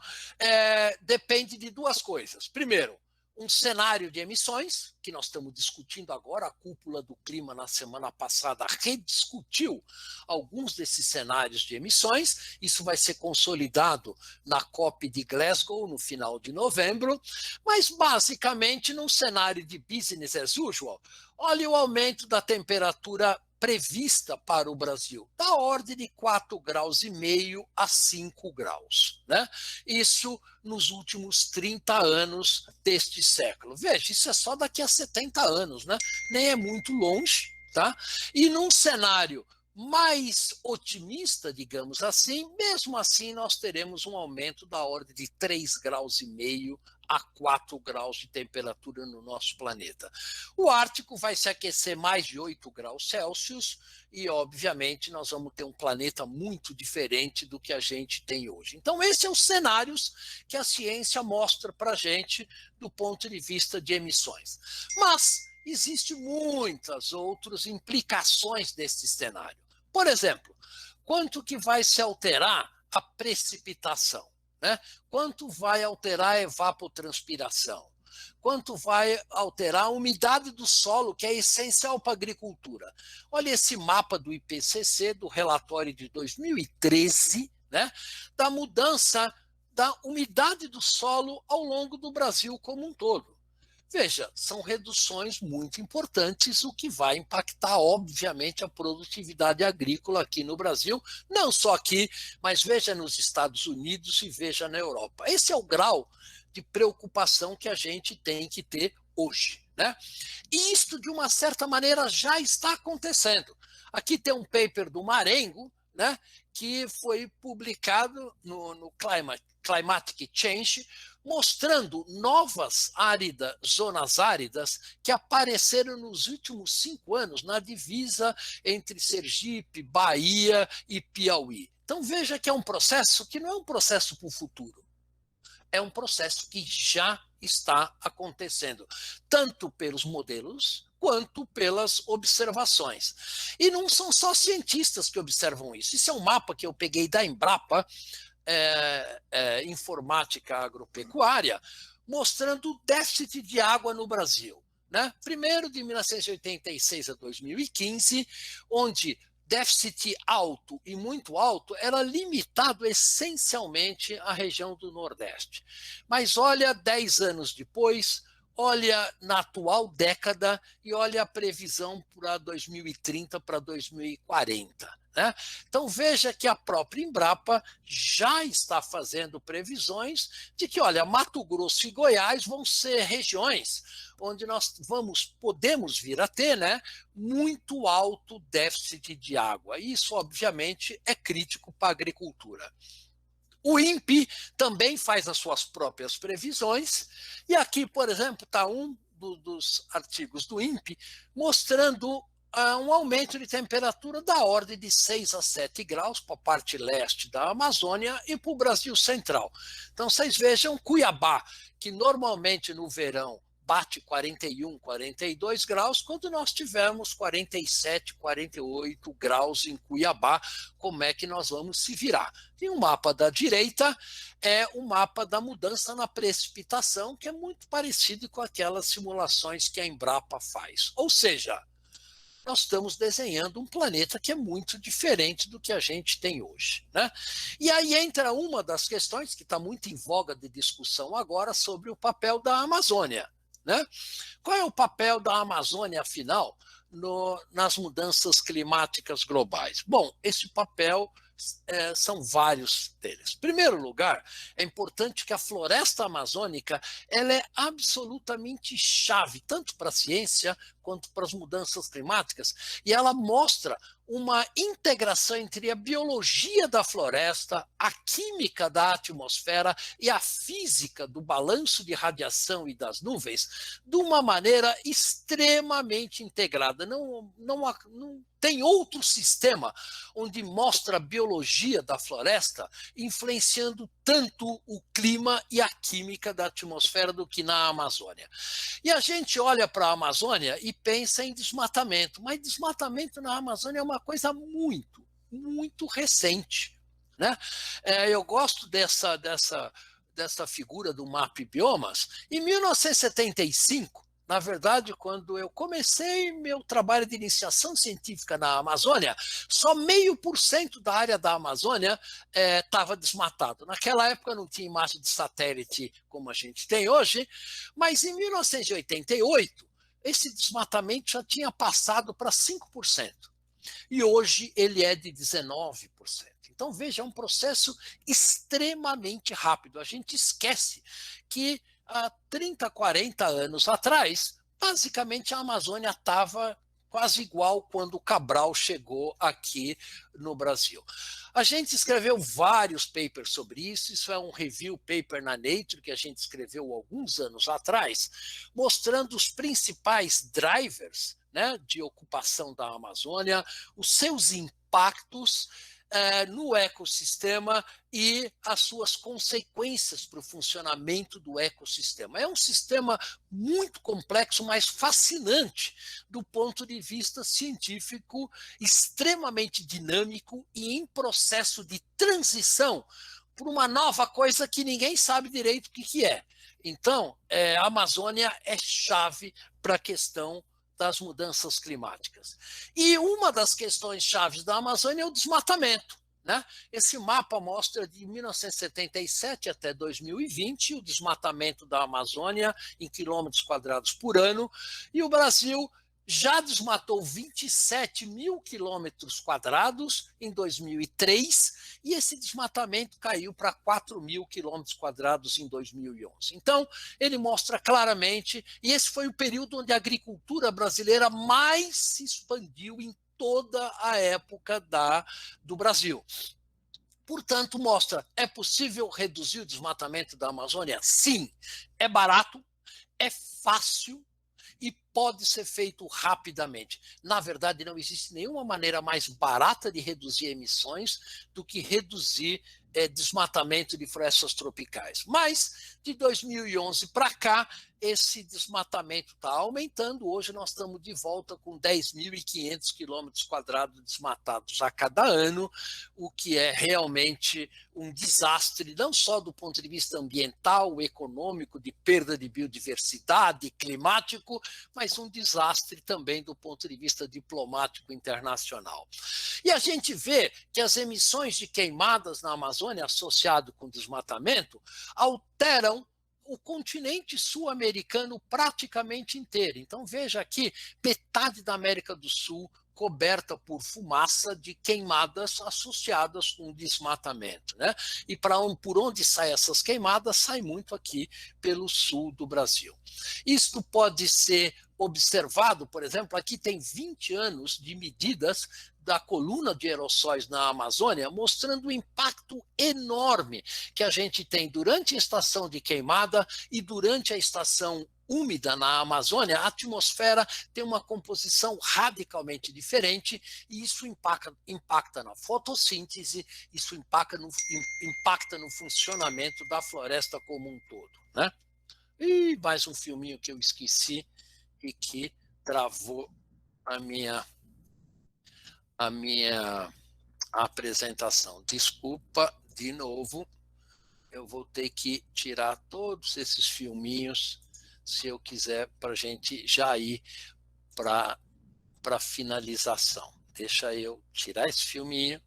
depende de duas coisas. Primeiro, um cenário de emissões, que nós estamos discutindo agora. A Cúpula do Clima, na semana passada, rediscutiu alguns desses cenários de emissões. Isso vai ser consolidado na COP de Glasgow, no final de novembro. Mas, basicamente, num cenário de business as usual, olha o aumento da temperatura prevista para o Brasil? Da ordem de 4,5 graus a 5 graus. Né? Isso nos últimos 30 anos deste século. Veja, isso é só daqui a 70 anos, né? Nem é muito longe. Tá? E num cenário mais otimista, digamos assim, mesmo assim nós teremos um aumento da ordem de 3,5 graus a 4 graus de temperatura no nosso planeta. O Ártico vai se aquecer mais de 8 graus Celsius e, obviamente, nós vamos ter um planeta muito diferente do que a gente tem hoje. Então, esses são os cenários que a ciência mostra para a gente do ponto de vista de emissões. Mas existem muitas outras implicações desse cenário. Por exemplo, quanto que vai se alterar a precipitação? Né? Quanto vai alterar a evapotranspiração? Quanto vai alterar a umidade do solo, que é essencial para a agricultura? Olha esse mapa do IPCC, do relatório de 2013, né? Da mudança da umidade do solo ao longo do Brasil como um todo. Veja, são reduções muito importantes, o que vai impactar, obviamente, a produtividade agrícola aqui no Brasil, não só aqui, mas veja nos Estados Unidos e veja na Europa. Esse é o grau de preocupação que a gente tem que ter hoje. Né? E isto, de uma certa maneira, já está acontecendo. Aqui tem um paper do Marengo, né, que foi publicado no Climatic Change, mostrando novas zonas áridas que apareceram nos últimos 5 anos na divisa entre Sergipe, Bahia e Piauí. Então veja que é um processo que não é um processo para o futuro, é um processo que já está acontecendo, tanto pelos modelos quanto pelas observações. E não são só cientistas que observam isso. Isso é um mapa que eu peguei da Embrapa, Informática Agropecuária, mostrando o déficit de água no Brasil. Né? Primeiro, de 1986 a 2015, onde déficit alto e muito alto era limitado essencialmente à região do Nordeste. Mas olha, 10 anos depois, olha na atual década e olha a previsão para 2030, para 2040. Né? Então veja que a própria Embrapa já está fazendo previsões de que, olha, Mato Grosso e Goiás vão ser regiões onde nós podemos vir a ter, né, muito alto déficit de água. Isso, obviamente, é crítico para a agricultura. O INPE também faz as suas próprias previsões, e aqui, por exemplo, está um dos artigos do INPE mostrando um aumento de temperatura da ordem de 6 a 7 graus para a parte leste da Amazônia e para o Brasil central. Então, vocês vejam Cuiabá, que normalmente no verão bate 41, 42 graus, quando nós tivemos 47, 48 graus em Cuiabá, como é que nós vamos se virar? E o mapa da direita é o mapa da mudança na precipitação, que é muito parecido com aquelas simulações que a Embrapa faz. Ou seja, nós estamos desenhando um planeta que é muito diferente do que a gente tem hoje. Né? E aí entra uma das questões que está muito em voga de discussão agora sobre o papel da Amazônia. Né? Qual é o papel da Amazônia, afinal, nas mudanças climáticas globais? Bom, esse papel são vários deles. Em primeiro lugar, é importante que a floresta amazônica ela é absolutamente chave, tanto para a ciência quanto para as mudanças climáticas, e ela mostra uma integração entre a biologia da floresta, a química da atmosfera e a física do balanço de radiação e das nuvens de uma maneira extremamente integrada. Não tem outro sistema onde mostra a biologia da floresta influenciando tanto o clima e a química da atmosfera do que na Amazônia. E a gente olha para a Amazônia e pensa em desmatamento, mas desmatamento na Amazônia é uma coisa muito, muito recente. Né? Eu gosto dessa figura do MAP Biomas. Em 1975, na verdade, quando eu comecei meu trabalho de iniciação científica na Amazônia, só 0,5% da área da Amazônia estava desmatado. Naquela época não tinha imagem de satélite como a gente tem hoje, mas em 1988, esse desmatamento já tinha passado para 5%. e hoje ele é de 19%. Então, veja, é um processo extremamente rápido. A gente esquece que há 30, 40 anos atrás, basicamente a Amazônia estava quase igual quando o Cabral chegou aqui no Brasil. A gente escreveu vários papers sobre isso, isso é um review paper na Nature que a gente escreveu alguns anos atrás, mostrando os principais drivers, né, de ocupação da Amazônia, os seus impactos no ecossistema e as suas consequências para o funcionamento do ecossistema. É um sistema muito complexo, mas fascinante do ponto de vista científico, extremamente dinâmico e em processo de transição por uma nova coisa que ninguém sabe direito o que é. Então, a Amazônia é chave para a questão das mudanças climáticas. E uma das questões chaves da Amazônia é o desmatamento, né? Esse mapa mostra de 1977 até 2020 o desmatamento da Amazônia em quilômetros quadrados por ano, e o Brasil já desmatou 27 mil quilômetros quadrados em 2003, e esse desmatamento caiu para 4 mil quilômetros quadrados em 2011. Então, ele mostra claramente, e esse foi o período onde a agricultura brasileira mais se expandiu em toda a época do Brasil. Portanto, mostra, é possível reduzir o desmatamento da Amazônia? Sim. É barato, é fácil, e pode ser feito rapidamente. Na verdade, não existe nenhuma maneira mais barata de reduzir emissões do que reduzir desmatamento de florestas tropicais. Mas, de 2011 para cá, esse desmatamento está aumentando. Hoje nós estamos de volta com 10.500 quilômetros quadrados desmatados a cada ano, o que é realmente um desastre, não só do ponto de vista ambiental, econômico, de perda de biodiversidade, climático, mas um desastre também do ponto de vista diplomático internacional. E a gente vê que as emissões de queimadas na Amazônia, associado com desmatamento, alteram o continente sul-americano praticamente inteiro. Então, veja aqui, metade da América do Sul coberta por fumaça de queimadas associadas com desmatamento, né? E por onde saem essas queimadas, sai muito aqui pelo sul do Brasil. Isto pode ser observado, por exemplo, aqui tem 20 anos de medidas da coluna de aerossóis na Amazônia, mostrando o impacto enorme que a gente tem durante a estação de queimada e durante a estação úmida na Amazônia. A atmosfera tem uma composição radicalmente diferente e isso impacta na fotossíntese, isso impacta no funcionamento da floresta como um todo, né? E mais um filminho que eu esqueci e que travou a minha apresentação. Desculpa, de novo, eu vou ter que tirar todos esses filminhos se eu quiser para a gente já ir para a finalização. Deixa eu tirar esse filminho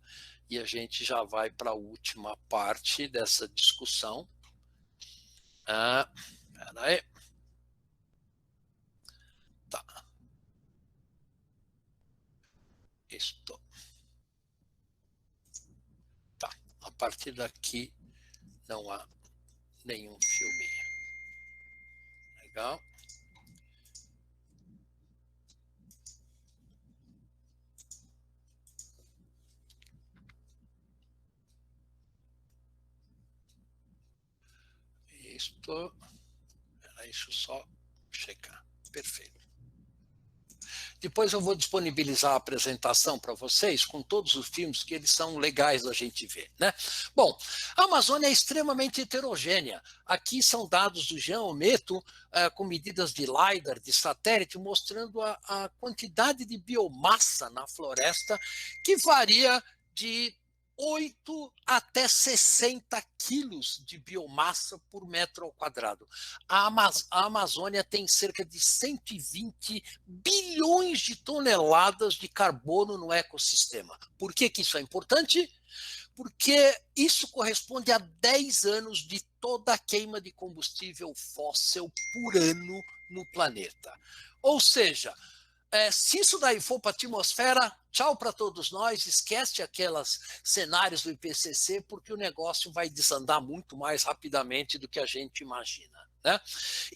e a gente já vai para a última parte dessa discussão. Espera aí. Tá. Isto. Tá. A partir daqui não há nenhum filminho. Legal. Isto. Deixa eu só checar. Perfeito. Depois eu vou disponibilizar a apresentação para vocês com todos os filmes que eles são legais da gente ver, né? Bom, a Amazônia é extremamente heterogênea. Aqui são dados do Geometo com medidas de LiDAR, de satélite, mostrando a quantidade de biomassa na floresta que varia de 8 até 60 quilos de biomassa por metro ao quadrado. A Amazônia tem cerca de 120 bilhões de toneladas de carbono no ecossistema. Por que isso é importante? Porque isso corresponde a 10 anos de toda a queima de combustível fóssil por ano no planeta. Ou seja, Se isso daí for para a atmosfera, tchau para todos nós, esquece aqueles cenários do IPCC, porque o negócio vai desandar muito mais rapidamente do que a gente imagina, né?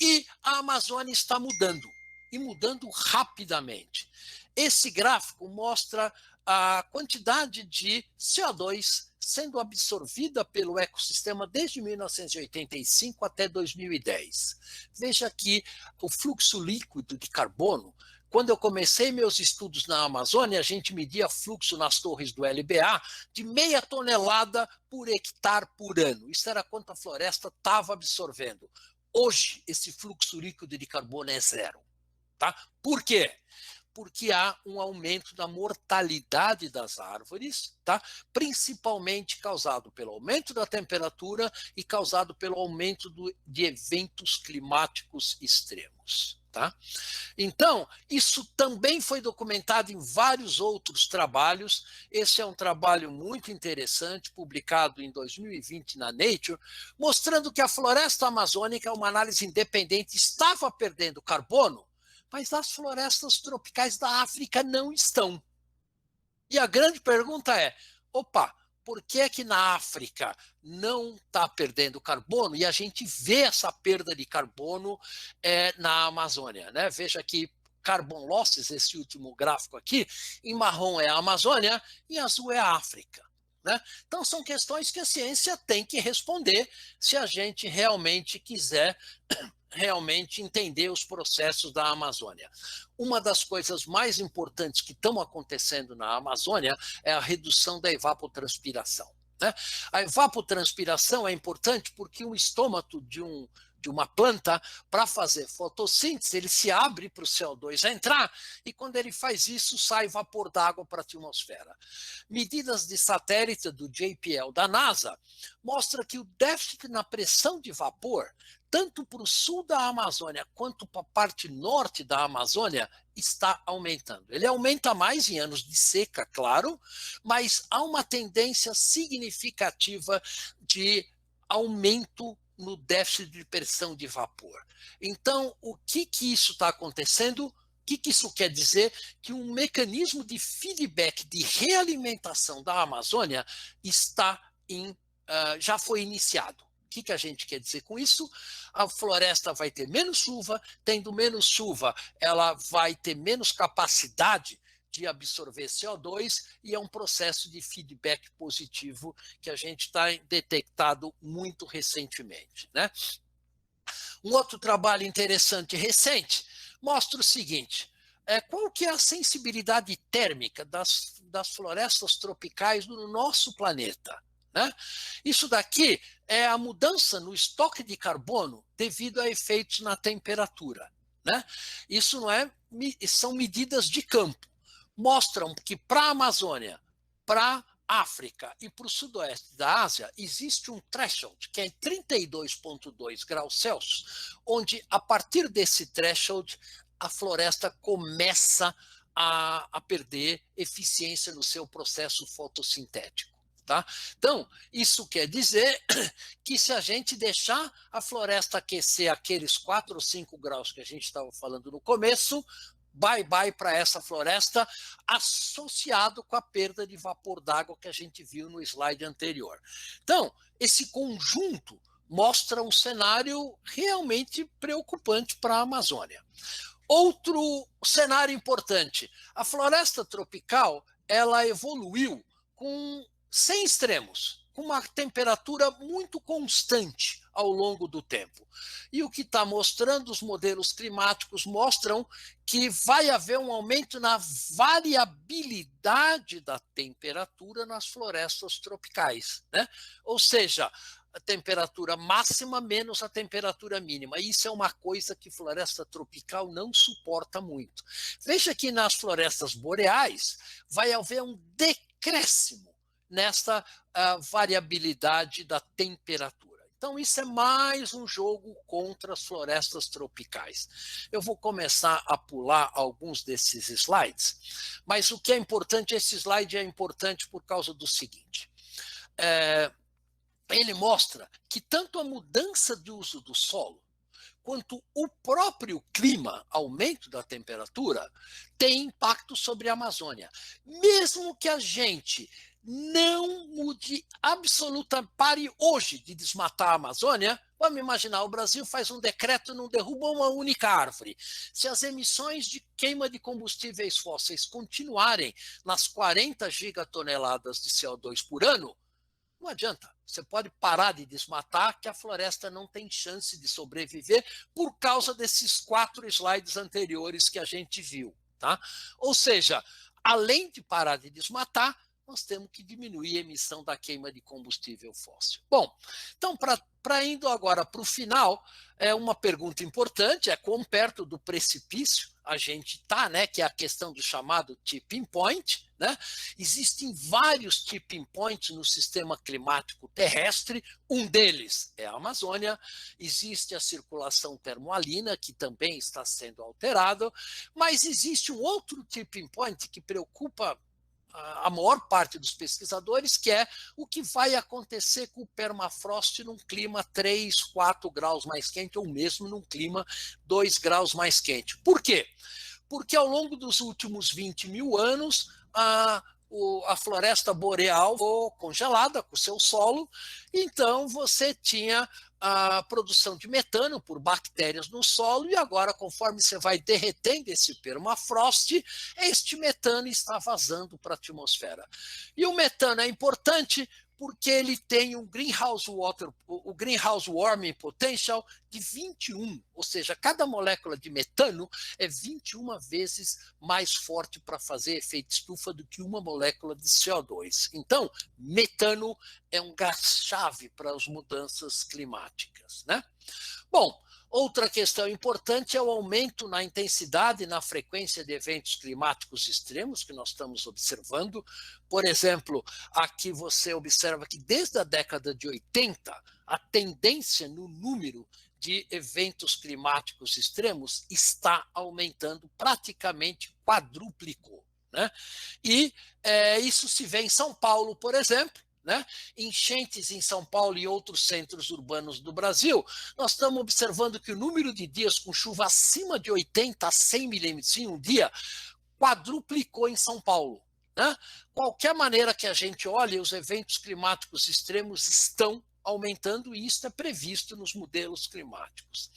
E a Amazônia está mudando, e mudando rapidamente. Esse gráfico mostra a quantidade de CO2 sendo absorvida pelo ecossistema desde 1985 até 2010. Veja aqui o fluxo líquido de carbono. Quando eu comecei meus estudos na Amazônia, a gente media fluxo nas torres do LBA de 0,5 tonelada por hectare por ano. Isso era quanto a floresta estava absorvendo. Hoje, esse fluxo líquido de carbono é 0. Tá? Por quê? Porque há um aumento da mortalidade das árvores, tá? Principalmente causado pelo aumento da temperatura e causado pelo aumento de eventos climáticos extremos. Tá? Então, isso também foi documentado em vários outros trabalhos. Esse é um trabalho muito interessante, publicado em 2020 na Nature, mostrando que a floresta amazônica, uma análise independente, estava perdendo carbono, mas as florestas tropicais da África não estão. E a grande pergunta é, opa, por que é que na África não está perdendo carbono e a gente vê essa perda de carbono na Amazônia, né? Veja aqui, carbon losses, esse último gráfico aqui, em marrom é a Amazônia e em azul é a África. Né? Então, são questões que a ciência tem que responder se a gente realmente quiser realmente entender os processos da Amazônia. Uma das coisas mais importantes que estão acontecendo na Amazônia é a redução da evapotranspiração. Né? A evapotranspiração é importante porque o estômago de uma planta, para fazer fotossíntese, ele se abre para o CO2 entrar e quando ele faz isso, sai vapor d'água para a atmosfera. Medidas de satélite do JPL da NASA mostram que o déficit na pressão de vapor, tanto para o sul da Amazônia quanto para a parte norte da Amazônia, está aumentando. Ele aumenta mais em anos de seca, claro, mas há uma tendência significativa de aumento no déficit de pressão de vapor. Então, o que isso está acontecendo? O que isso quer dizer? Que um mecanismo de feedback, de realimentação da Amazônia já foi iniciado. O que a gente quer dizer com isso? A floresta vai ter menos chuva, tendo menos chuva, ela vai ter menos capacidade de absorver CO2 e é um processo de feedback positivo que a gente está detectado muito recentemente. Né? Um outro trabalho interessante recente mostra o seguinte, qual que é a sensibilidade térmica das florestas tropicais no nosso planeta? Né? Isso daqui é a mudança no estoque de carbono devido a efeitos na temperatura. Né? Isso são medidas de campo. Mostram que para a Amazônia, para a África e para o sudoeste da Ásia, existe um threshold, que é 32,2 graus Celsius, onde, a partir desse threshold, a floresta começa a perder eficiência no seu processo fotossintético. Tá? Então, isso quer dizer que se a gente deixar a floresta aquecer aqueles 4 ou 5 graus que a gente estava falando no começo, bye-bye para essa floresta, associado com a perda de vapor d'água que a gente viu no slide anterior. Então, esse conjunto mostra um cenário realmente preocupante para a Amazônia. Outro cenário importante, a floresta tropical, ela evoluiu sem extremos, com uma temperatura muito constante ao longo do tempo. E o que está mostrando, os modelos climáticos mostram que vai haver um aumento na variabilidade da temperatura nas florestas tropicais. Né? Ou seja, a temperatura máxima menos a temperatura mínima. Isso é uma coisa que floresta tropical não suporta muito. Veja que nas florestas boreais vai haver um decréscimo nessa variabilidade da temperatura. Então, isso é mais um jogo contra as florestas tropicais. Eu vou começar a pular alguns desses slides, mas o que é importante, esse slide é importante por causa do seguinte. Ele mostra que tanto a mudança de uso do solo, quanto o próprio clima, aumento da temperatura, tem impacto sobre a Amazônia. Mesmo que a gente não mude pare hoje de desmatar a Amazônia, vamos imaginar, o Brasil faz um decreto e não derruba uma única árvore. Se as emissões de queima de combustíveis fósseis continuarem nas 40 gigatoneladas de CO2 por ano, não adianta. Você pode parar de desmatar, que a floresta não tem chance de sobreviver por causa desses 4 slides anteriores que a gente viu. Tá? Ou seja, além de parar de desmatar, nós temos que diminuir a emissão da queima de combustível fóssil. Bom, então, para indo agora para o final, é uma pergunta importante, é quão perto do precipício a gente está, né, que é a questão do chamado tipping point. Né? Existem vários tipping points no sistema climático terrestre, um deles é a Amazônia, existe a circulação termoalina, que também está sendo alterada, mas existe um outro tipping point que preocupa a maior parte dos pesquisadores, que é o que vai acontecer com o permafrost num clima 3, 4 graus mais quente, ou mesmo num clima 2 graus mais quente. Por quê? Porque ao longo dos últimos 20 mil anos, a floresta boreal ficou congelada com o seu solo, então você tinha a produção de metano por bactérias no solo, e agora, conforme você vai derretendo esse permafrost, este metano está vazando para a atmosfera. E o metano é importante porque ele tem o greenhouse warming potential de 21, ou seja, cada molécula de metano é 21 vezes mais forte para fazer efeito estufa do que uma molécula de CO2. Então, metano é um gás-chave para as mudanças climáticas, né? Bom, outra questão importante é o aumento na intensidade e na frequência de eventos climáticos extremos que nós estamos observando. Por exemplo, aqui você observa que desde a década de 80, a tendência no número de eventos climáticos extremos está aumentando, praticamente quadruplicou. Né? E isso se vê em São Paulo, por exemplo. Né? Enchentes em São Paulo e outros centros urbanos do Brasil, nós estamos observando que o número de dias com chuva acima de 80 a 100 milímetros em um dia quadruplicou em São Paulo. Né? Qualquer maneira que a gente olhe, os eventos climáticos extremos estão aumentando, e isso é previsto nos modelos climáticos.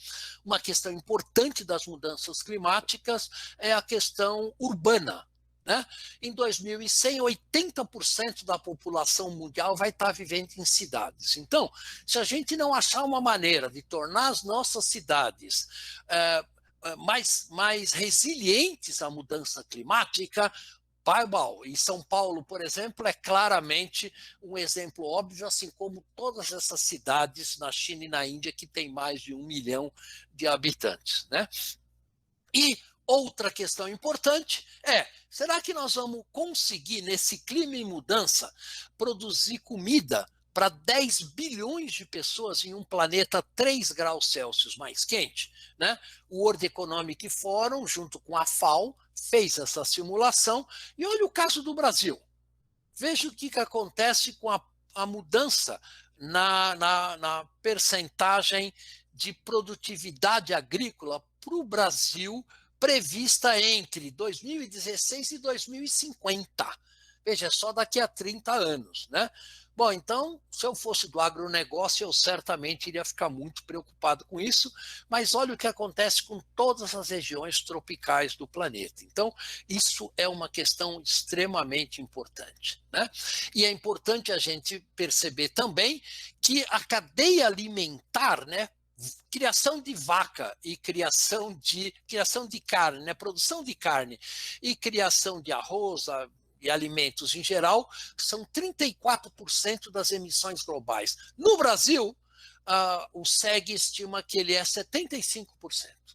Uma questão importante das mudanças climáticas é a questão urbana. Né? Em 2100, 80% da população mundial vai estar vivendo em cidades. Então, se a gente não achar uma maneira de tornar as nossas cidades mais resilientes à mudança climática, vai mal. E São Paulo, por exemplo, é claramente um exemplo óbvio, assim como todas essas cidades na China e na Índia que tem mais de 1 milhão de habitantes. Né? E outra questão importante é, será que nós vamos conseguir, nesse clima em mudança, produzir comida para 10 bilhões de pessoas em um planeta 3 graus Celsius mais quente? Né? O World Economic Forum, junto com a FAO, fez essa simulação, e olha o caso do Brasil. Veja o que acontece com a mudança na percentagem de produtividade agrícola para o Brasil, prevista entre 2016 e 2050. Veja, é só daqui a 30 anos. Né? Bom, então, se eu fosse do agronegócio, eu certamente iria ficar muito preocupado com isso, mas olha o que acontece com todas as regiões tropicais do planeta. Então, isso é uma questão extremamente importante. Né? E é importante a gente perceber também que a cadeia alimentar, né, criação de vaca e criação de carne, né? Produção de carne e criação de arroz e alimentos em geral, são 34% das emissões globais. No Brasil, o SEG estima que ele é 75%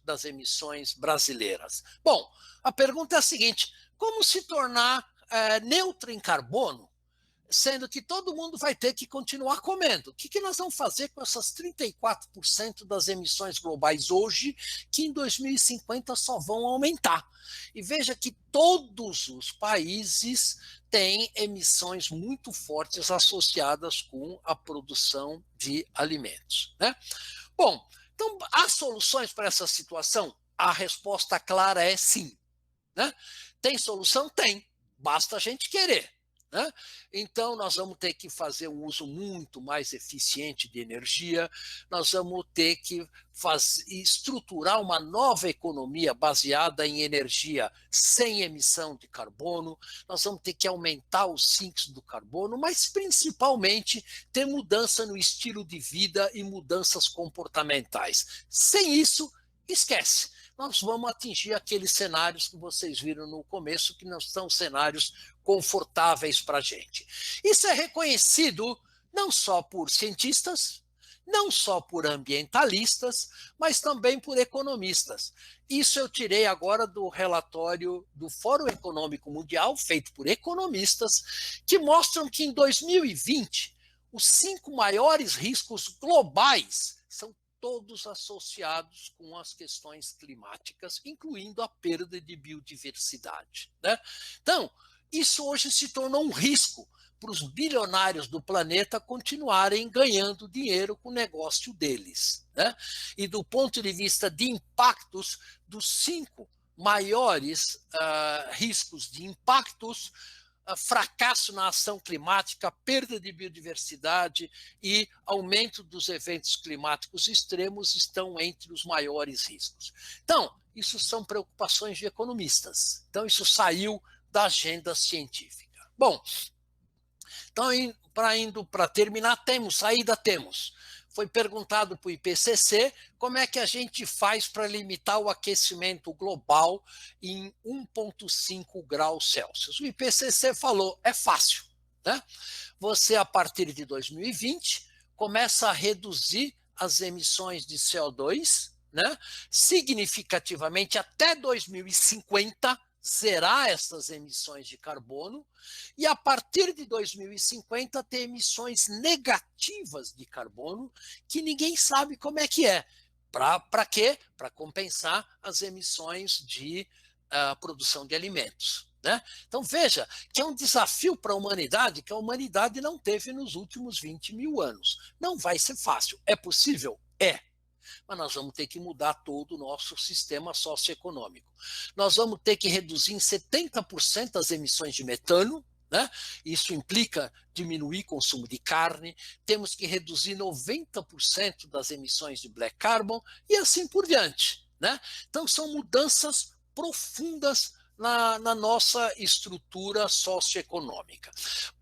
das emissões brasileiras. Bom, a pergunta é a seguinte: como se tornar neutro em carbono, sendo que todo mundo vai ter que continuar comendo? O que nós vamos fazer com essas 34% das emissões globais hoje, que em 2050 só vão aumentar? E veja que todos os países têm emissões muito fortes associadas com a produção de alimentos. Né? Bom, Então, há soluções para essa situação? A resposta clara é sim. Né? Tem solução? Tem. Basta a gente querer. Né? Então, nós vamos ter que fazer um uso muito mais eficiente de energia, nós vamos ter que estruturar uma nova economia baseada em energia sem emissão de carbono, nós vamos ter que aumentar os sinks do carbono, mas principalmente ter mudança no estilo de vida e mudanças comportamentais. Sem isso, esquece. Nós vamos atingir aqueles cenários que vocês viram no começo, que não são cenários confortáveis para a gente. Isso é reconhecido não só por cientistas, não só por ambientalistas, mas também por economistas. Isso eu tirei agora do relatório do Fórum Econômico Mundial, feito por economistas, que mostram que em 2020, os 5 maiores riscos globais são todos associados com as questões climáticas, incluindo a perda de biodiversidade. Né? Então, isso hoje se tornou um risco para os bilionários do planeta continuarem ganhando dinheiro com o negócio deles. Né? E do ponto de vista de impactos, dos 5 maiores riscos de impactos, fracasso na ação climática, perda de biodiversidade e aumento dos eventos climáticos extremos estão entre os maiores riscos. Então, isso são preocupações de economistas. Então, isso saiu da agenda científica. Bom, então, indo para terminar, saída temos. Foi perguntado para o IPCC como é que a gente faz para limitar o aquecimento global em 1,5 graus Celsius. O IPCC falou, é fácil. Né? Você, a partir de 2020, começa a reduzir as emissões de CO2, né? Significativamente até 2050, zerar essas emissões de carbono e, a partir de 2050, ter emissões negativas de carbono que ninguém sabe como é que é. Para quê? Para compensar as emissões de produção de alimentos. Né? Então, veja que é um desafio para a humanidade que a humanidade não teve nos últimos 20 mil anos. Não vai ser fácil. É possível? É. Mas nós vamos ter que mudar todo o nosso sistema socioeconômico. Nós vamos ter que reduzir em 70% as emissões de metano, né? Isso implica diminuir o consumo de carne, temos que reduzir 90% das emissões de black carbon e assim por diante. Né? Então, são mudanças profundas na nossa estrutura socioeconômica.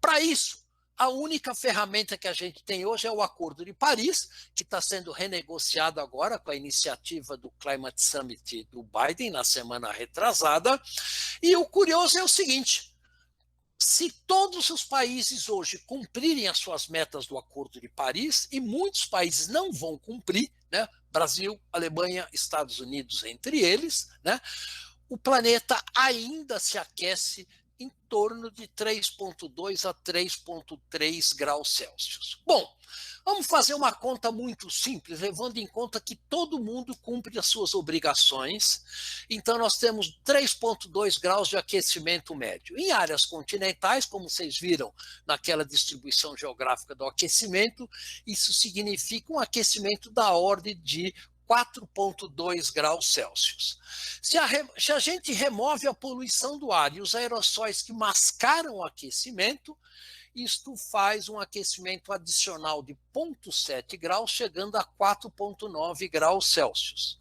Para isso, a única ferramenta que a gente tem hoje é o Acordo de Paris, que está sendo renegociado agora com a iniciativa do Climate Summit do Biden, na semana retrasada. E o curioso é o seguinte, se todos os países hoje cumprirem as suas metas do Acordo de Paris, e muitos países não vão cumprir, né? Brasil, Alemanha, Estados Unidos, entre eles, né? O planeta ainda se aquece em torno de 3,2 a 3,3 graus Celsius. Bom, vamos fazer uma conta muito simples, levando em conta que todo mundo cumpre as suas obrigações. Então, nós temos 3,2 graus de aquecimento médio. Em áreas continentais, como vocês viram naquela distribuição geográfica do aquecimento, isso significa um aquecimento da ordem de 4,2 graus Celsius. Se a gente remove a poluição do ar e os aerossóis que mascaram o aquecimento, isto faz um aquecimento adicional de 0,7 graus, chegando a 4,9 graus Celsius.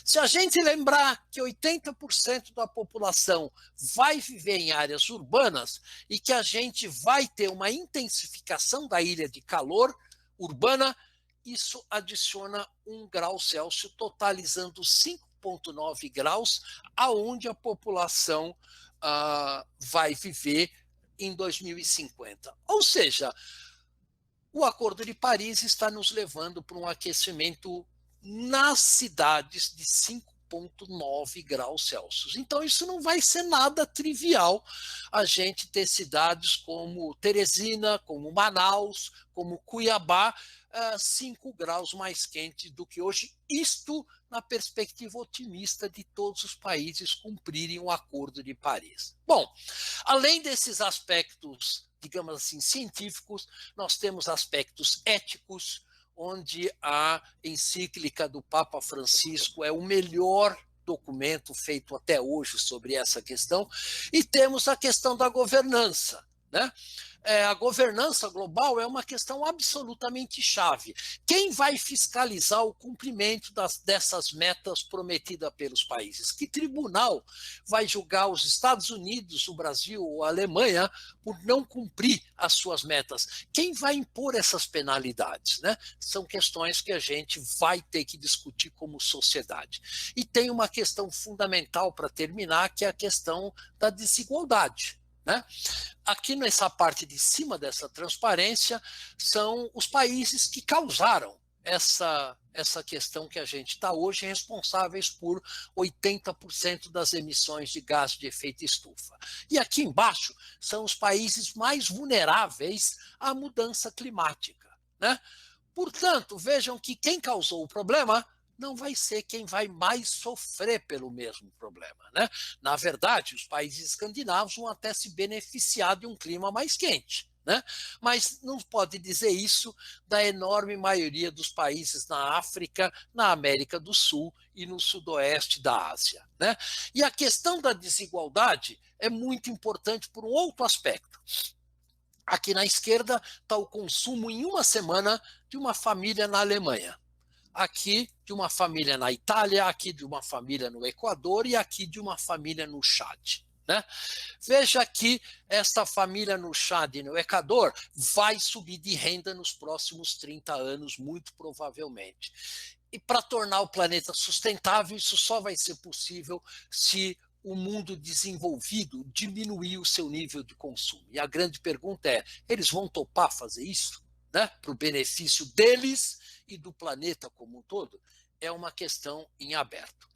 Se a gente lembrar que 80% da população vai viver em áreas urbanas e que a gente vai ter uma intensificação da ilha de calor urbana, isso adiciona 1 grau Celsius, totalizando 5,9 graus, aonde a população vai viver em 2050. Ou seja, o Acordo de Paris está nos levando para um aquecimento nas cidades de 5,9 graus Celsius. Então, isso não vai ser nada trivial a gente ter cidades como Teresina, como Manaus, como Cuiabá, 5 graus mais quente do que hoje, isto na perspectiva otimista de todos os países cumprirem o Acordo de Paris. Bom, além desses aspectos, digamos assim, científicos, nós temos aspectos éticos, onde a encíclica do Papa Francisco é o melhor documento feito até hoje sobre essa questão, e temos a questão da governança, né? A governança global é uma questão absolutamente chave. Quem vai fiscalizar o cumprimento dessas metas prometidas pelos países? Que tribunal vai julgar os Estados Unidos, o Brasil ou a Alemanha por não cumprir as suas metas? Quem vai impor essas penalidades, né? São questões que a gente vai ter que discutir como sociedade. E tem uma questão fundamental para terminar, que é a questão da desigualdade, né? Aqui nessa parte de cima dessa transparência são os países que causaram essa questão que a gente está hoje, responsáveis por 80% das emissões de gás de efeito estufa. E aqui embaixo são os países mais vulneráveis à mudança climática, né? Portanto, vejam que quem causou o problema não vai ser quem vai mais sofrer pelo mesmo problema, né? Na verdade, os países escandinavos vão até se beneficiar de um clima mais quente, né? Mas não pode dizer isso da enorme maioria dos países na África, na América do Sul e no sudoeste da Ásia, né? E a questão da desigualdade é muito importante por um outro aspecto. Aqui na esquerda está o consumo em uma semana de uma família na Alemanha. Aqui de uma família na Itália, aqui de uma família no Equador e aqui de uma família no Chad, né? Veja que esta família no Chad e no Equador vai subir de renda nos próximos 30 anos, muito provavelmente. E para tornar o planeta sustentável, isso só vai ser possível se o mundo desenvolvido diminuir o seu nível de consumo. E a grande pergunta é, eles vão topar fazer isso, né? Para o benefício deles e do planeta como um todo? É uma questão em aberto.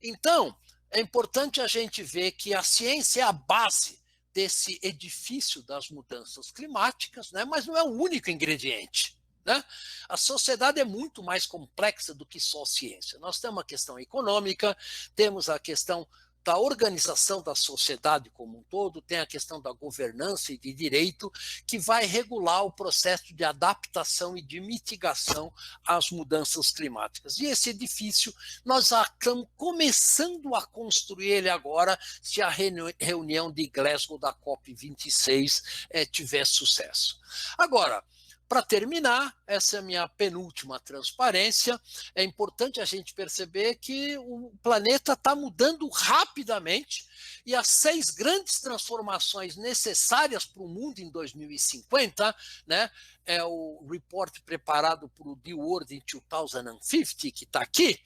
Então, é importante a gente ver que a ciência é a base desse edifício das mudanças climáticas, né? Mas não é o único ingrediente, né? A sociedade é muito mais complexa do que só ciência. Nós temos a questão econômica, temos a questão da organização da sociedade como um todo, tem a questão da governança e de direito, que vai regular o processo de adaptação e de mitigação às mudanças climáticas. E esse edifício, nós já estamos começando a construir ele agora, se a reunião de Glasgow da COP26 tiver sucesso. Agora, para terminar, essa é a minha penúltima transparência, é importante a gente perceber que o planeta está mudando rapidamente e as 6 grandes transformações necessárias para o mundo em 2050, né, é o report preparado por o The World in 2050, que está aqui,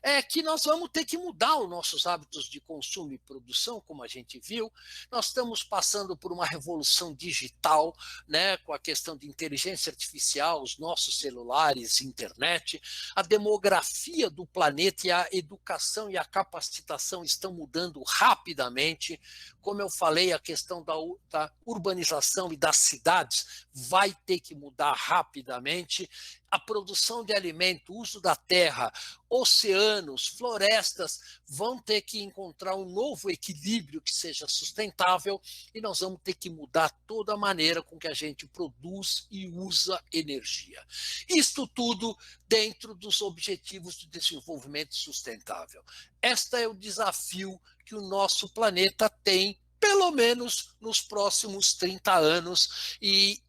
é que nós vamos ter que mudar os nossos hábitos de consumo e produção, como a gente viu. Nós estamos passando por uma revolução digital, né, com a questão de inteligência artificial, os nossos celulares, internet, a demografia do planeta e a educação e a capacitação estão mudando rapidamente. Como eu falei, a questão da urbanização e das cidades vai ter que mudar rapidamente. A produção de alimento, o uso da terra, oceanos, florestas vão ter que encontrar um novo equilíbrio que seja sustentável e nós vamos ter que mudar toda a maneira com que a gente produz e usa energia. Isto tudo dentro dos Objetivos de Desenvolvimento Sustentável. Este é o desafio que o nosso planeta tem, pelo menos nos próximos 30 anos, e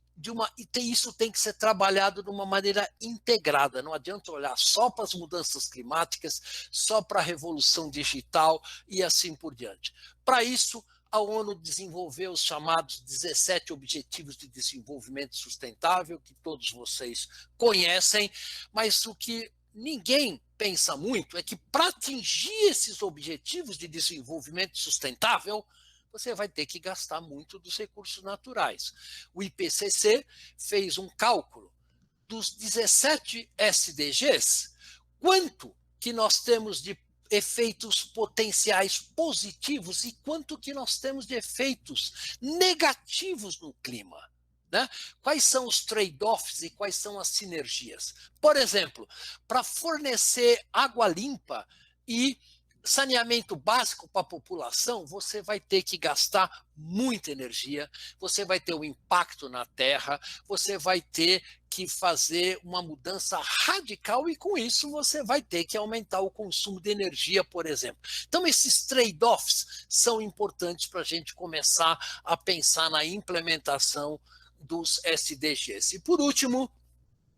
isso tem que ser trabalhado de uma maneira integrada. Não adianta olhar só para as mudanças climáticas, só para a revolução digital e assim por diante. Para isso, a ONU desenvolveu os chamados 17 Objetivos de Desenvolvimento Sustentável, que todos vocês conhecem, mas o que ninguém pensa muito é que para atingir esses objetivos de desenvolvimento sustentável, você vai ter que gastar muito dos recursos naturais. O IPCC fez um cálculo dos 17 SDGs, quanto que nós temos de efeitos potenciais positivos e quanto que nós temos de efeitos negativos no clima, né? Quais são os trade-offs e quais são as sinergias? Por exemplo, para fornecer água limpa e saneamento básico para a população, você vai ter que gastar muita energia, você vai ter um impacto na terra, você vai ter que fazer uma mudança radical e, com isso, você vai ter que aumentar o consumo de energia, por exemplo. Então, esses trade-offs são importantes para a gente começar a pensar na implementação dos SDGs. E, por último,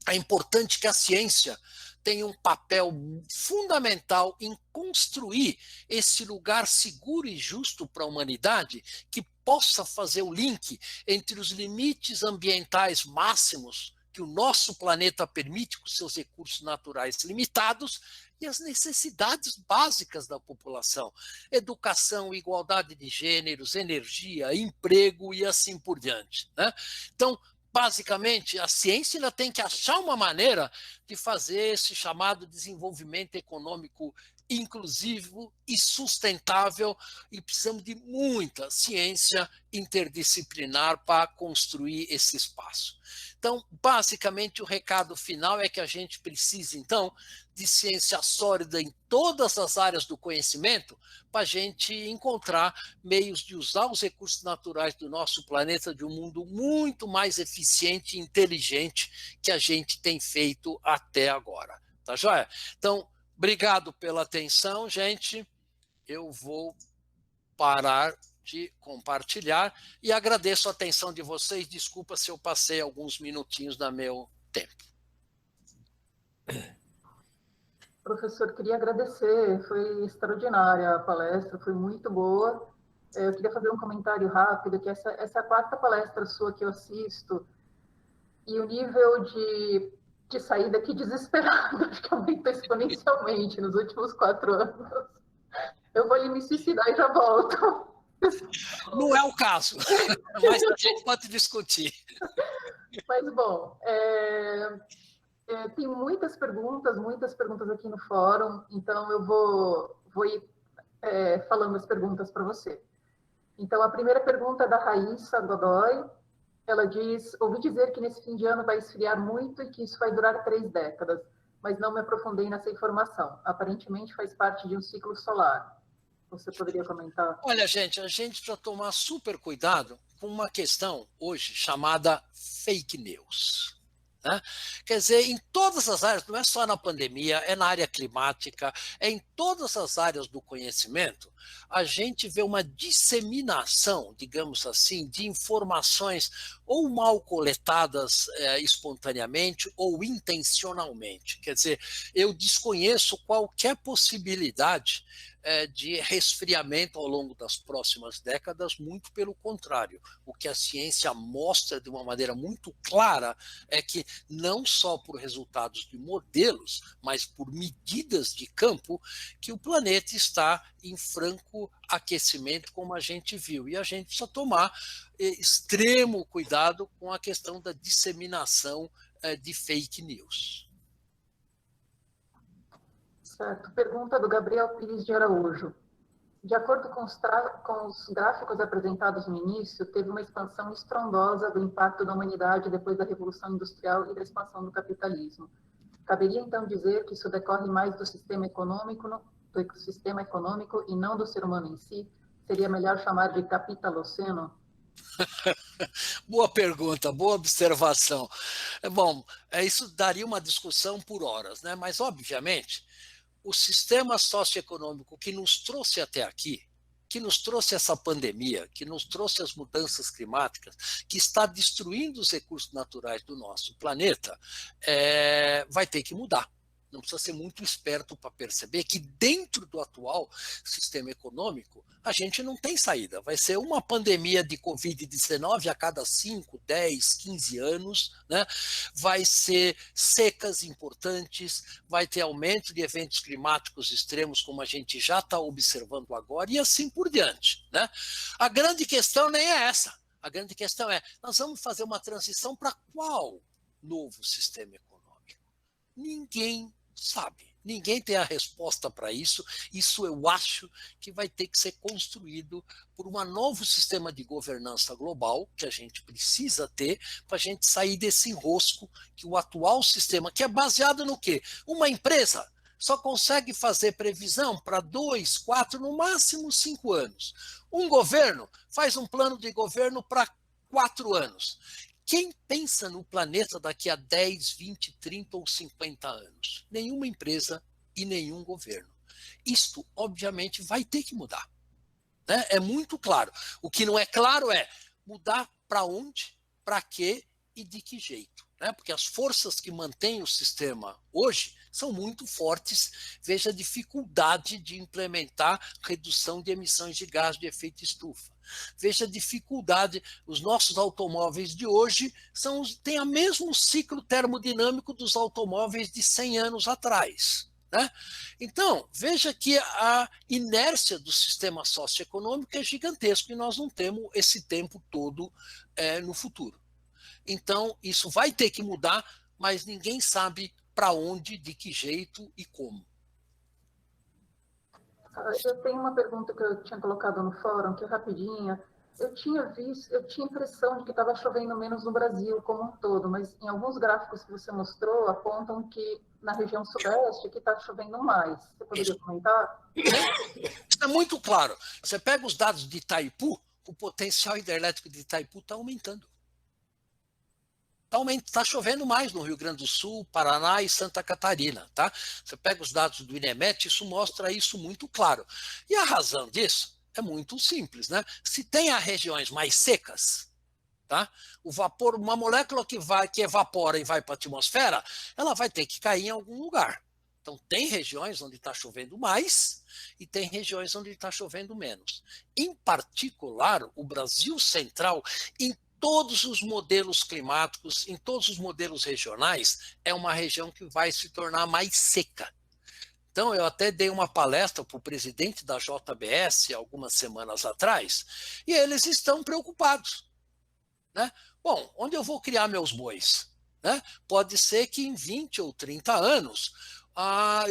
é importante que a ciência tenha um papel fundamental em construir esse lugar seguro e justo para a humanidade, que possa fazer o link entre os limites ambientais máximos que o nosso planeta permite com seus recursos naturais limitados e as necessidades básicas da população: educação, igualdade de gêneros, energia, emprego e assim por diante, né? Então, basicamente, a ciência ainda tem que achar uma maneira de fazer esse chamado desenvolvimento econômico inclusivo e sustentável, e precisamos de muita ciência interdisciplinar para construir esse espaço. Então, basicamente, o recado final é que a gente precisa, então, de ciência sólida em todas as áreas do conhecimento para a gente encontrar meios de usar os recursos naturais do nosso planeta de um mundo muito mais eficiente e inteligente que a gente tem feito até agora. Tá joia? Então, obrigado pela atenção, gente. Eu vou parar de compartilhar e agradeço a atenção de vocês. Desculpa se eu passei alguns minutinhos do meu tempo. Professor, queria agradecer, foi extraordinária a palestra, foi muito boa. Eu queria fazer um comentário rápido, que essa é a quarta palestra sua que eu assisto, e o nível de sair daqui desesperado, acho que aumentou exponencialmente nos últimos 4 anos. Eu vou ali me suicidar e já volto. Não é o caso, mas a gente pode discutir. Mas, bom, tem muitas perguntas aqui no fórum, então eu vou ir falando as perguntas para você. Então, a primeira pergunta é da Raíssa Godoy. Ela diz: ouvi dizer que nesse fim de ano vai esfriar muito e que isso vai durar 3 décadas, mas não me aprofundei nessa informação. Aparentemente faz parte de um ciclo solar. Você poderia comentar? Olha, gente, a gente precisa tomar super cuidado com uma questão hoje chamada fake news. Né? Quer dizer, em todas as áreas, não é só na pandemia, é na área climática, é em todas as áreas do conhecimento, a gente vê uma disseminação, digamos assim, de informações ou mal coletadas espontaneamente ou intencionalmente. Quer dizer, eu desconheço qualquer possibilidade de resfriamento ao longo das próximas décadas, muito pelo contrário. O que a ciência mostra de uma maneira muito clara é que não só por resultados de modelos, mas por medidas de campo, que o planeta está em franco aquecimento, como a gente viu. E a gente precisa tomar extremo cuidado com a questão da disseminação de fake news. Certo. Pergunta do Gabriel Pires de Araújo. De acordo com os gráficos apresentados no início, teve uma expansão estrondosa do impacto da humanidade depois da Revolução Industrial e da expansão do capitalismo. Caberia, então, dizer que isso decorre mais do sistema econômico e não do ser humano em si? Seria melhor chamar de capitaloceno? Boa pergunta, boa observação. Bom, isso daria uma discussão por horas, né? Mas, obviamente, o sistema socioeconômico que nos trouxe até aqui, que nos trouxe essa pandemia, que nos trouxe as mudanças climáticas, que está destruindo os recursos naturais do nosso planeta, vai ter que mudar. Não precisa ser muito esperto para perceber que dentro do atual sistema econômico a gente não tem saída. Vai ser uma pandemia de Covid-19 a cada 5, 10, 15 anos, né? Vai ser secas importantes, vai ter aumento de eventos climáticos extremos, como a gente já está observando agora, e assim por diante, né? A grande questão nem é essa. A grande questão é: nós vamos fazer uma transição para qual novo sistema econômico? Ninguém sabe. Ninguém tem a resposta para isso. Isso eu acho que vai ter que ser construído por um novo sistema de governança global que a gente precisa ter para a gente sair desse enrosco que o atual sistema, que é baseado no quê? Uma empresa só consegue fazer previsão para 2, 4, no máximo 5 anos. Um governo faz um plano de governo para 4 anos. Quem pensa no planeta daqui a 10, 20, 30 ou 50 anos? Nenhuma empresa e nenhum governo. Isto, obviamente, vai ter que mudar. Né? É muito claro. O que não é claro é mudar para onde, para quê e de que jeito. Né? Porque as forças que mantêm o sistema hoje são muito fortes. Veja a dificuldade de implementar redução de emissões de gás de efeito estufa. Veja a dificuldade, os nossos automóveis de hoje têm o mesmo ciclo termodinâmico dos automóveis de 100 anos atrás. Né? Então, veja que a inércia do sistema socioeconômico é gigantesco e nós não temos esse tempo todo no futuro. Então, isso vai ter que mudar, mas ninguém sabe para onde, de que jeito e como. Eu tenho uma pergunta que eu tinha colocado no fórum, que é rapidinha. Eu tinha impressão de que estava chovendo menos no Brasil como um todo, mas em alguns gráficos que você mostrou apontam que na região sudeste que está chovendo mais. Você poderia comentar? Isso é muito claro. Você pega os dados de Itaipu, o potencial hidrelétrico de Itaipu está aumentando. Está chovendo mais no Rio Grande do Sul, Paraná e Santa Catarina. Tá? Você pega os dados do INEMET, isso mostra isso muito claro. E a razão disso é muito simples. Né? Se tem as regiões mais secas, tá? O vapor, uma molécula que evapora e vai para a atmosfera, ela vai ter que cair em algum lugar. Então, tem regiões onde está chovendo mais e tem regiões onde está chovendo menos. Em particular, o Brasil Central, em todos os modelos climáticos, em todos os modelos regionais, é uma região que vai se tornar mais seca. Então, eu até dei uma palestra para o presidente da JBS algumas semanas atrás, e eles estão preocupados. Né? Bom, onde eu vou criar meus bois? Né? Pode ser que em 20 ou 30 anos,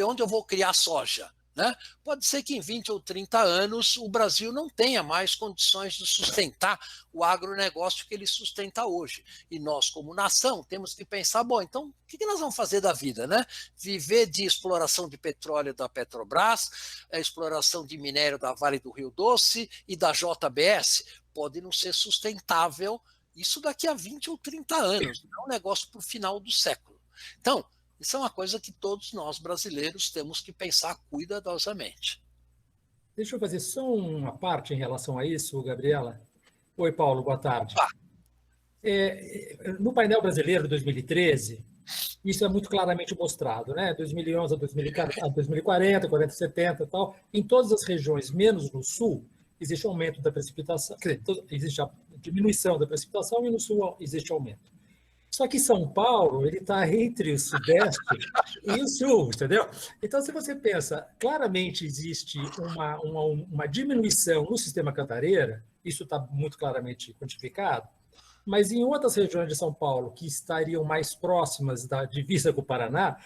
onde eu vou criar soja? Né? Pode ser que em 20 ou 30 anos o Brasil não tenha mais condições de sustentar o agronegócio que ele sustenta hoje. E nós, como nação, temos que pensar, bom, então o que nós vamos fazer da vida? Né? Viver de exploração de petróleo da Petrobras, exploração de minério da Vale do Rio Doce e da JBS? Pode não ser sustentável isso daqui a 20 ou 30 anos, não é um negócio para o final do século. Então, isso é uma coisa que todos nós brasileiros temos que pensar cuidadosamente. Deixa eu fazer só uma parte em relação a isso, Gabriela. Oi, Paulo, boa tarde. No painel brasileiro de 2013, isso é muito claramente mostrado, né? 2011 a 2040, 40, 70 e tal. Em todas as regiões, menos no sul, existe aumento da precipitação, quer dizer, existe a diminuição da precipitação e no sul existe aumento. Só que São Paulo, ele está entre o Sudeste e o Sul, entendeu? Então, se você pensa, claramente existe uma diminuição no sistema Cantareira, isso está muito claramente quantificado, mas em outras regiões de São Paulo, que estariam mais próximas da divisa com o Paraná,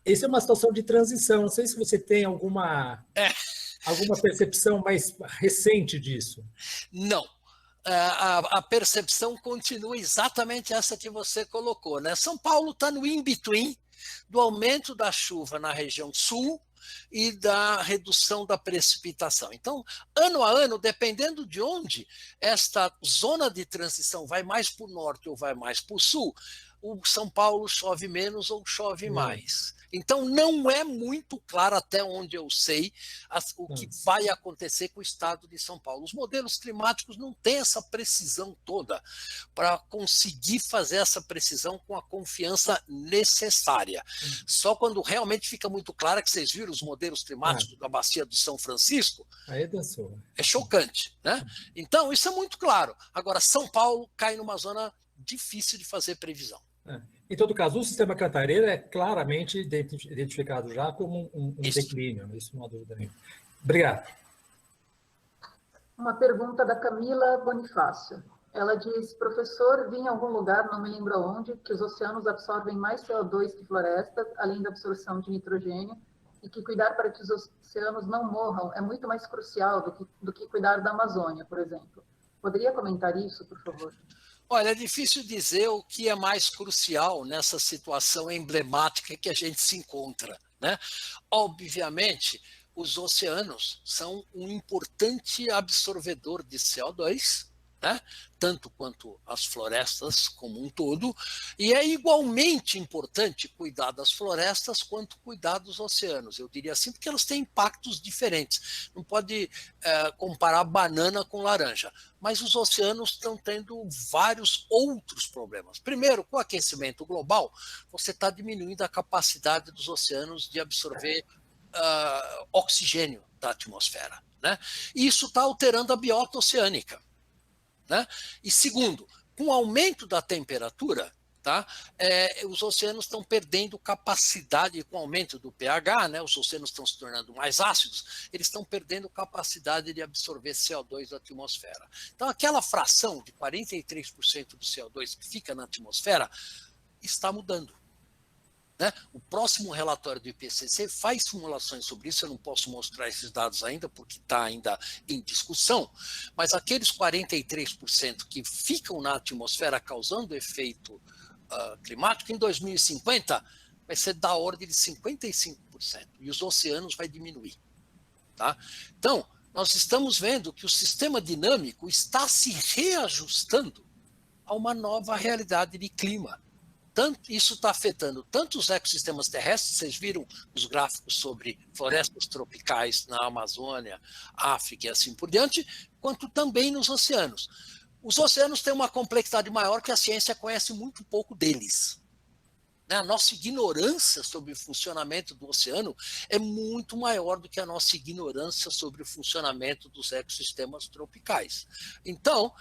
essa é uma situação de transição. Não sei se você tem alguma percepção mais recente disso. Não. A percepção continua exatamente essa que você colocou. Né? São Paulo está no in-between do aumento da chuva na região sul e da redução da precipitação. Então, ano a ano, dependendo de onde esta zona de transição vai mais para o norte ou vai mais para o sul, o São Paulo chove menos ou chove mais. Então, não é muito claro, até onde eu sei, o que vai acontecer com o estado de São Paulo. Os modelos climáticos não têm essa precisão toda para conseguir fazer essa precisão com a confiança necessária. Só quando realmente fica muito claro, que vocês viram os modelos climáticos da Bacia do São Francisco, é chocante. Né? Então, isso é muito claro. Agora, São Paulo cai numa zona difícil de fazer previsão. Em todo caso, o sistema Cantareira é claramente identificado já como um declínio, isso não há dúvida nenhuma. Obrigado. Uma pergunta da Camila Bonifácio. Ela diz, professor, vi em algum lugar, não me lembro onde, que os oceanos absorvem mais CO2 que florestas, além da absorção de nitrogênio, e que cuidar para que os oceanos não morram é muito mais crucial do que cuidar da Amazônia, por exemplo. Poderia comentar isso, por favor? Olha, é difícil dizer o que é mais crucial nessa situação emblemática que a gente se encontra, né? Obviamente, os oceanos são um importante absorvedor de CO2, né? Tanto quanto as florestas como um todo, e é igualmente importante cuidar das florestas quanto cuidar dos oceanos. Eu diria assim, porque elas têm impactos diferentes. Não pode comparar banana com laranja, mas os oceanos estão tendo vários outros problemas. Primeiro, com o aquecimento global, você está diminuindo a capacidade dos oceanos de absorver oxigênio da atmosfera, né? E isso está alterando a biota oceânica, né? E segundo, com o aumento da temperatura, tá? Os oceanos estão perdendo capacidade, com o aumento do pH, né? Os oceanos estão se tornando mais ácidos, eles estão perdendo capacidade de absorver CO2 da atmosfera. Então, aquela fração de 43% do CO2 que fica na atmosfera está mudando, né? O próximo relatório do IPCC faz simulações sobre isso, eu não posso mostrar esses dados ainda, porque está ainda em discussão, mas aqueles 43% que ficam na atmosfera causando efeito climático, em 2050 vai ser da ordem de 55%, e os oceanos vai diminuir. Tá? Então, nós estamos vendo que o sistema dinâmico está se reajustando a uma nova realidade de clima. Isso está afetando tanto os ecossistemas terrestres, vocês viram os gráficos sobre florestas tropicais na Amazônia, África e assim por diante, quanto também nos oceanos. Os oceanos têm uma complexidade maior que a ciência conhece muito pouco deles. A nossa ignorância sobre o funcionamento do oceano é muito maior do que a nossa ignorância sobre o funcionamento dos ecossistemas tropicais. Então,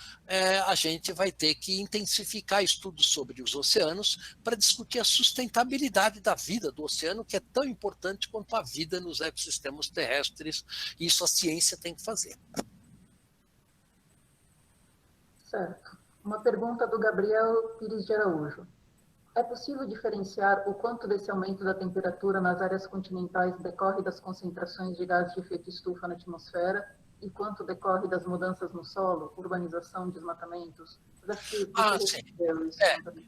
a gente vai ter que intensificar estudos sobre os oceanos para discutir a sustentabilidade da vida do oceano, que é tão importante quanto a vida nos ecossistemas terrestres. Isso a ciência tem que fazer. Certo. Uma pergunta do Gabriel Pires de Araújo. É possível diferenciar o quanto desse aumento da temperatura nas áreas continentais decorre das concentrações de gases de efeito estufa na atmosfera e quanto decorre das mudanças no solo, urbanização, desmatamentos? Sim.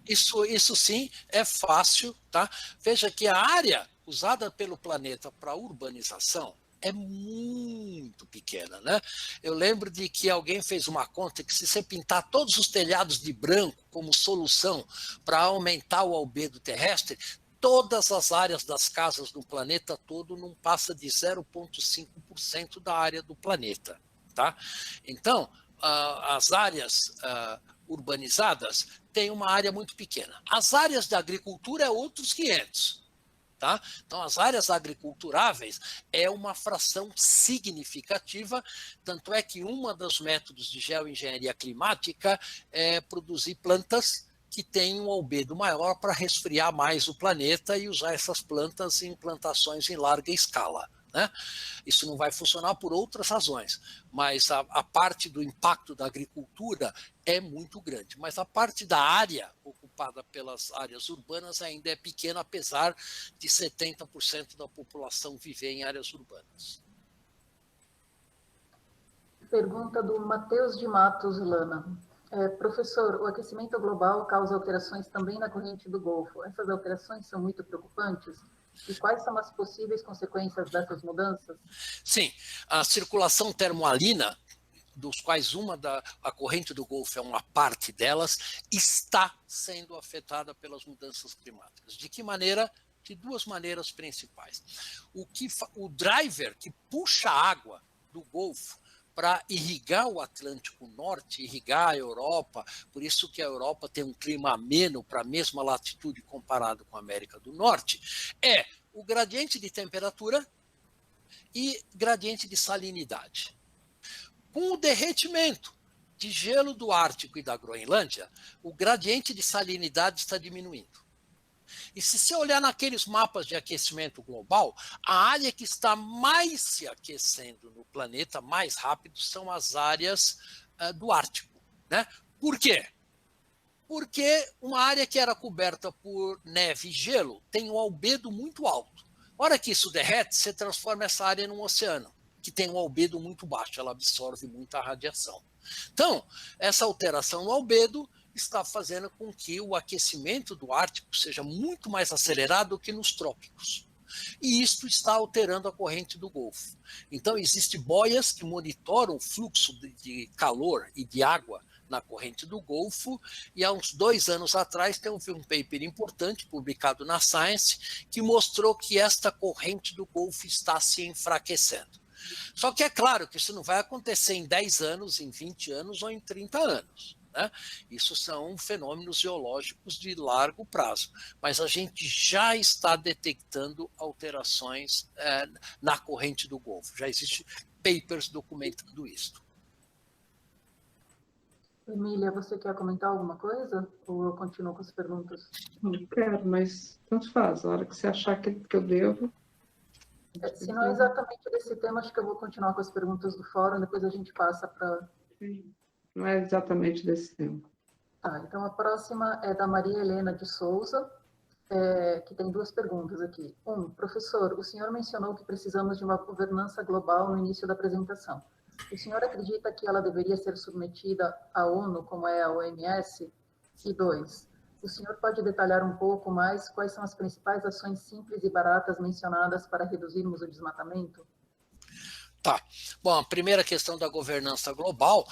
Isso sim é fácil, tá? Veja que a área usada pelo planeta para urbanização é muito pequena, né? Eu lembro de que alguém fez uma conta que se você pintar todos os telhados de branco como solução para aumentar o albedo terrestre, todas as áreas das casas do planeta todo não passa de 0,5% da área do planeta, tá? Então, as áreas urbanizadas têm uma área muito pequena. As áreas de agricultura é outros 500. Tá? Então, as áreas agriculturáveis é uma fração significativa, tanto é que um dos métodos de geoengenharia climática é produzir plantas que têm um albedo maior para resfriar mais o planeta e usar essas plantas em plantações em larga escala. Né? Isso não vai funcionar por outras razões, mas a parte do impacto da agricultura é muito grande, mas a parte da área ocupada pelas áreas urbanas ainda é pequena, apesar de 70% da população viver em áreas urbanas. Pergunta do Matheus de Matos Lana. Professor, o aquecimento global causa alterações também na corrente do Golfo. Essas alterações são muito preocupantes? E quais são as possíveis consequências dessas mudanças? Sim, a circulação termoalina, dos quais a corrente do Golfo é uma parte delas, está sendo afetada pelas mudanças climáticas. De que maneira? De duas maneiras principais. O driver que puxa a água do Golfo para irrigar o Atlântico Norte, irrigar a Europa, por isso que a Europa tem um clima ameno para a mesma latitude comparado com a América do Norte, é o gradiente de temperatura e gradiente de salinidade. Com o derretimento de gelo do Ártico e da Groenlândia, o gradiente de salinidade está diminuindo. E se você olhar naqueles mapas de aquecimento global, a área que está mais se aquecendo no planeta mais rápido são as áreas do Ártico. Né? Por quê? Porque uma área que era coberta por neve e gelo tem um albedo muito alto. Na hora que isso derrete, você transforma essa área num oceano, que tem um albedo muito baixo, ela absorve muita radiação. Então, essa alteração no albedo está fazendo com que o aquecimento do Ártico seja muito mais acelerado do que nos trópicos. E isto está alterando a corrente do Golfo. Então, existem boias que monitoram o fluxo de calor e de água na corrente do Golfo, e há uns 2 anos atrás teve um paper importante publicado na Science que mostrou que esta corrente do Golfo está se enfraquecendo. Só que é claro que isso não vai acontecer em 10 anos, em 20 anos ou em 30 anos. Né? Isso são fenômenos geológicos de largo prazo, mas a gente já está detectando alterações na corrente do Golfo. Já existem papers documentando isso. Emília, você quer comentar alguma coisa? Ou eu continuo com as perguntas? Não quero, mas tanto faz. A hora que você achar que eu devo... Se não é exatamente desse tema, acho que eu vou continuar com as perguntas do fórum, depois a gente passa para... Não é exatamente desse tema. Tá, então a próxima é da Maria Helena de Souza, que tem 2 perguntas aqui. Professor, o senhor mencionou que precisamos de uma governança global no início da apresentação. O senhor acredita que ela deveria ser submetida à ONU, como é a OMS? E 2, o senhor pode detalhar um pouco mais quais são as principais ações simples e baratas mencionadas para reduzirmos o desmatamento? Tá. Bom, a primeira questão da governança global,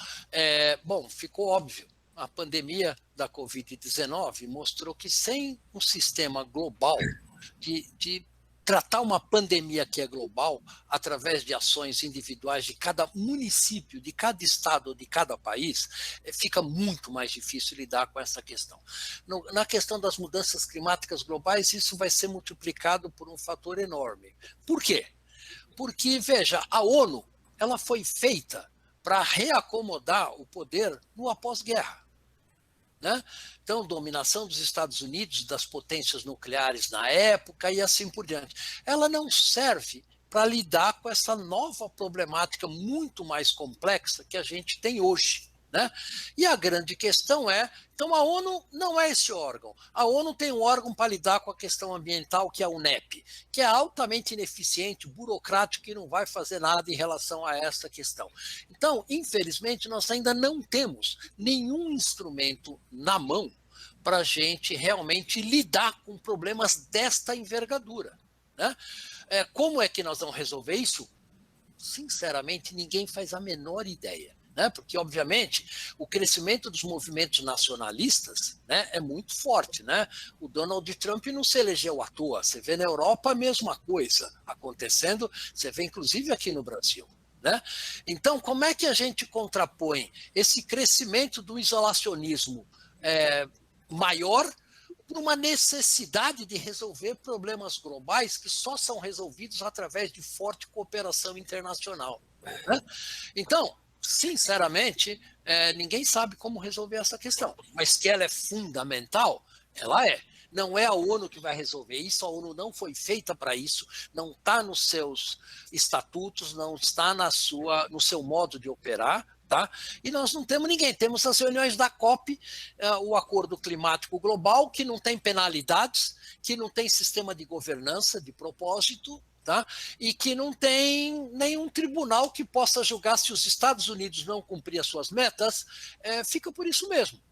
ficou óbvio. A pandemia da Covid-19 mostrou que sem um sistema global de tratar uma pandemia que é global, através de ações individuais de cada município, de cada estado, de cada país, fica muito mais difícil lidar com essa questão. Na questão das mudanças climáticas globais, isso vai ser multiplicado por um fator enorme. Por quê? Porque, veja, a ONU ela foi feita para reacomodar o poder no após-guerra. Né? Então, dominação dos Estados Unidos, das potências nucleares na época e assim por diante. Ela não serve para lidar com essa nova problemática muito mais complexa que a gente tem hoje. Né? E a grande questão então a ONU não é esse órgão. A ONU tem um órgão para lidar com a questão ambiental, que é a UNEP, que é altamente ineficiente, burocrático e não vai fazer nada em relação a essa questão. Então, infelizmente, nós ainda não temos nenhum instrumento na mão para a gente realmente lidar com problemas desta envergadura. Né? Como é que nós vamos resolver isso? Sinceramente, ninguém faz a menor ideia. Né? Porque, obviamente, o crescimento dos movimentos nacionalistas, né, é muito forte. Né? O Donald Trump não se elegeu à toa. Você vê na Europa a mesma coisa acontecendo, você vê inclusive aqui no Brasil. Né? Então, como é que a gente contrapõe esse crescimento do isolacionismo maior por uma necessidade de resolver problemas globais que só são resolvidos através de forte cooperação internacional? Né? Então, sinceramente, ninguém sabe como resolver essa questão, mas que ela é fundamental, ela é. Não é a ONU que vai resolver isso, a ONU não foi feita para isso, não está nos seus estatutos, não está no seu modo de operar, tá? E nós não temos ninguém, temos as reuniões da COP, o Acordo Climático Global, que não tem penalidades, que não tem sistema de governança, de propósito, tá? E que não tem nenhum tribunal que possa julgar se os Estados Unidos não cumprir as suas metas, fica por isso mesmo.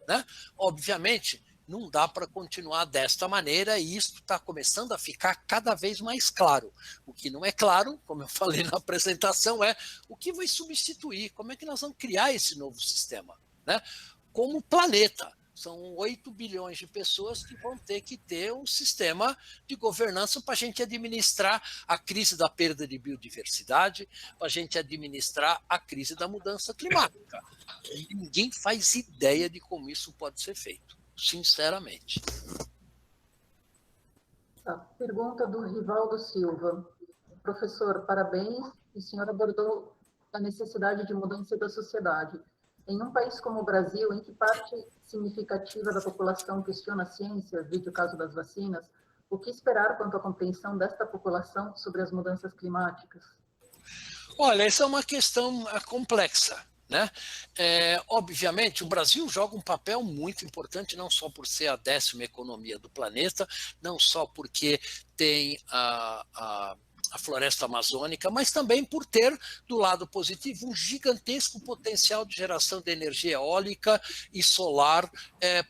Né? Obviamente, não dá para continuar desta maneira e isso está começando a ficar cada vez mais claro. O que não é claro, como eu falei na apresentação, é o que vai substituir, como é que nós vamos criar esse novo sistema, né? Como planeta. São 8 bilhões de pessoas que vão ter que ter um sistema de governança para a gente administrar a crise da perda de biodiversidade, para a gente administrar a crise da mudança climática. E ninguém faz ideia de como isso pode ser feito, sinceramente. A pergunta do Rivaldo Silva. Professor, parabéns. O senhor abordou a necessidade de mudança da sociedade. Em um país como o Brasil, em que parte significativa da população questiona a ciência, vídeo o caso das vacinas, o que esperar quanto à compreensão desta população sobre as mudanças climáticas? Olha, essa é uma questão complexa. Né? Obviamente, o Brasil joga um papel muito importante, não só por ser a 10ª economia do planeta, não só porque tem a floresta amazônica, mas também por ter, do lado positivo, um gigantesco potencial de geração de energia eólica e solar,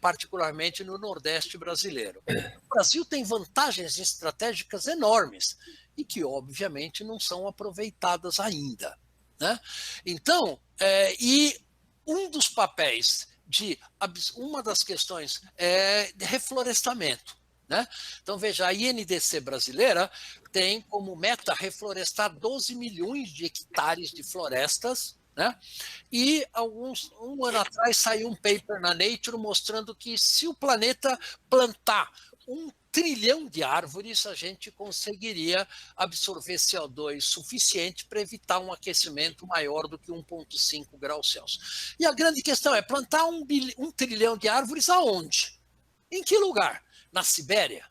particularmente no Nordeste brasileiro. O Brasil tem vantagens estratégicas enormes e que, obviamente, não são aproveitadas ainda, né? Então, um dos papéis uma das questões é reflorestamento, né? Então, veja, a INDC brasileira tem como meta reflorestar 12 milhões de hectares de florestas, né? E um ano atrás saiu um paper na Nature mostrando que se o planeta plantar 1 trilhão de árvores, a gente conseguiria absorver CO2 suficiente para evitar um aquecimento maior do que 1,5 graus Celsius. E a grande questão é plantar 1 trilhão de árvores aonde? Em que lugar? Na Sibéria?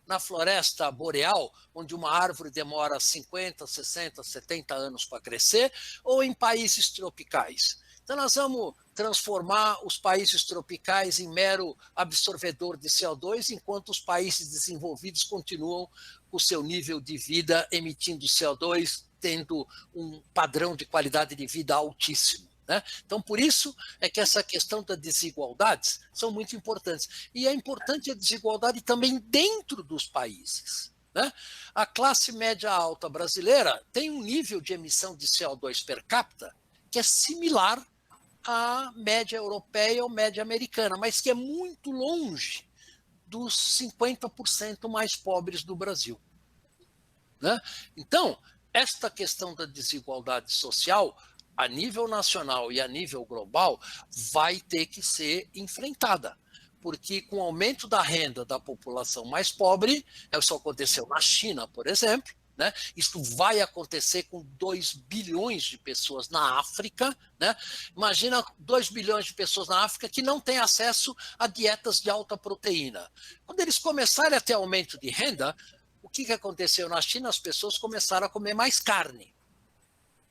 Na floresta boreal, onde uma árvore demora 50, 60, 70 anos para crescer, ou em países tropicais? Então, nós vamos transformar os países tropicais em mero absorvedor de CO2, enquanto os países desenvolvidos continuam com o seu nível de vida emitindo CO2, tendo um padrão de qualidade de vida altíssimo, né? Então, por isso é que essa questão das desigualdades são muito importantes. E é importante a desigualdade também dentro dos países, né? A classe média alta brasileira tem um nível de emissão de CO2 per capita que é similar à média europeia ou média americana, mas que é muito longe dos 50% mais pobres do Brasil, né? Então, esta questão da desigualdade social, a nível nacional e a nível global, vai ter que ser enfrentada, porque com o aumento da renda da população mais pobre, isso aconteceu na China, por exemplo, né? Isso vai acontecer com 2 bilhões de pessoas na África, né? Imagina 2 bilhões de pessoas na África que não têm acesso a dietas de alta proteína. Quando eles começarem a ter aumento de renda, o que aconteceu na China? As pessoas começaram a comer mais carne,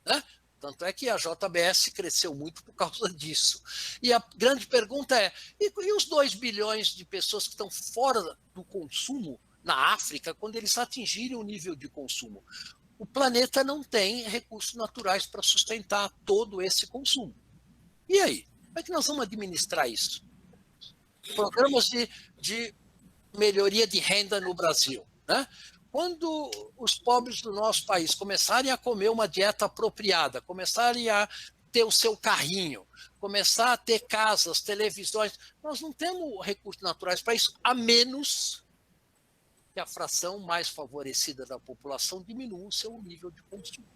né? Tanto é que a JBS cresceu muito por causa disso. E a grande pergunta é, e os 2 bilhões de pessoas que estão fora do consumo na África, quando eles atingirem o nível de consumo? O planeta não tem recursos naturais para sustentar todo esse consumo. E aí? Como é que nós vamos administrar isso? Programas de melhoria de renda no Brasil, né? Quando os pobres do nosso país começarem a comer uma dieta apropriada, começarem a ter o seu carrinho, começar a ter casas, televisões, nós não temos recursos naturais para isso, a menos que a fração mais favorecida da população diminua o seu nível de consumo.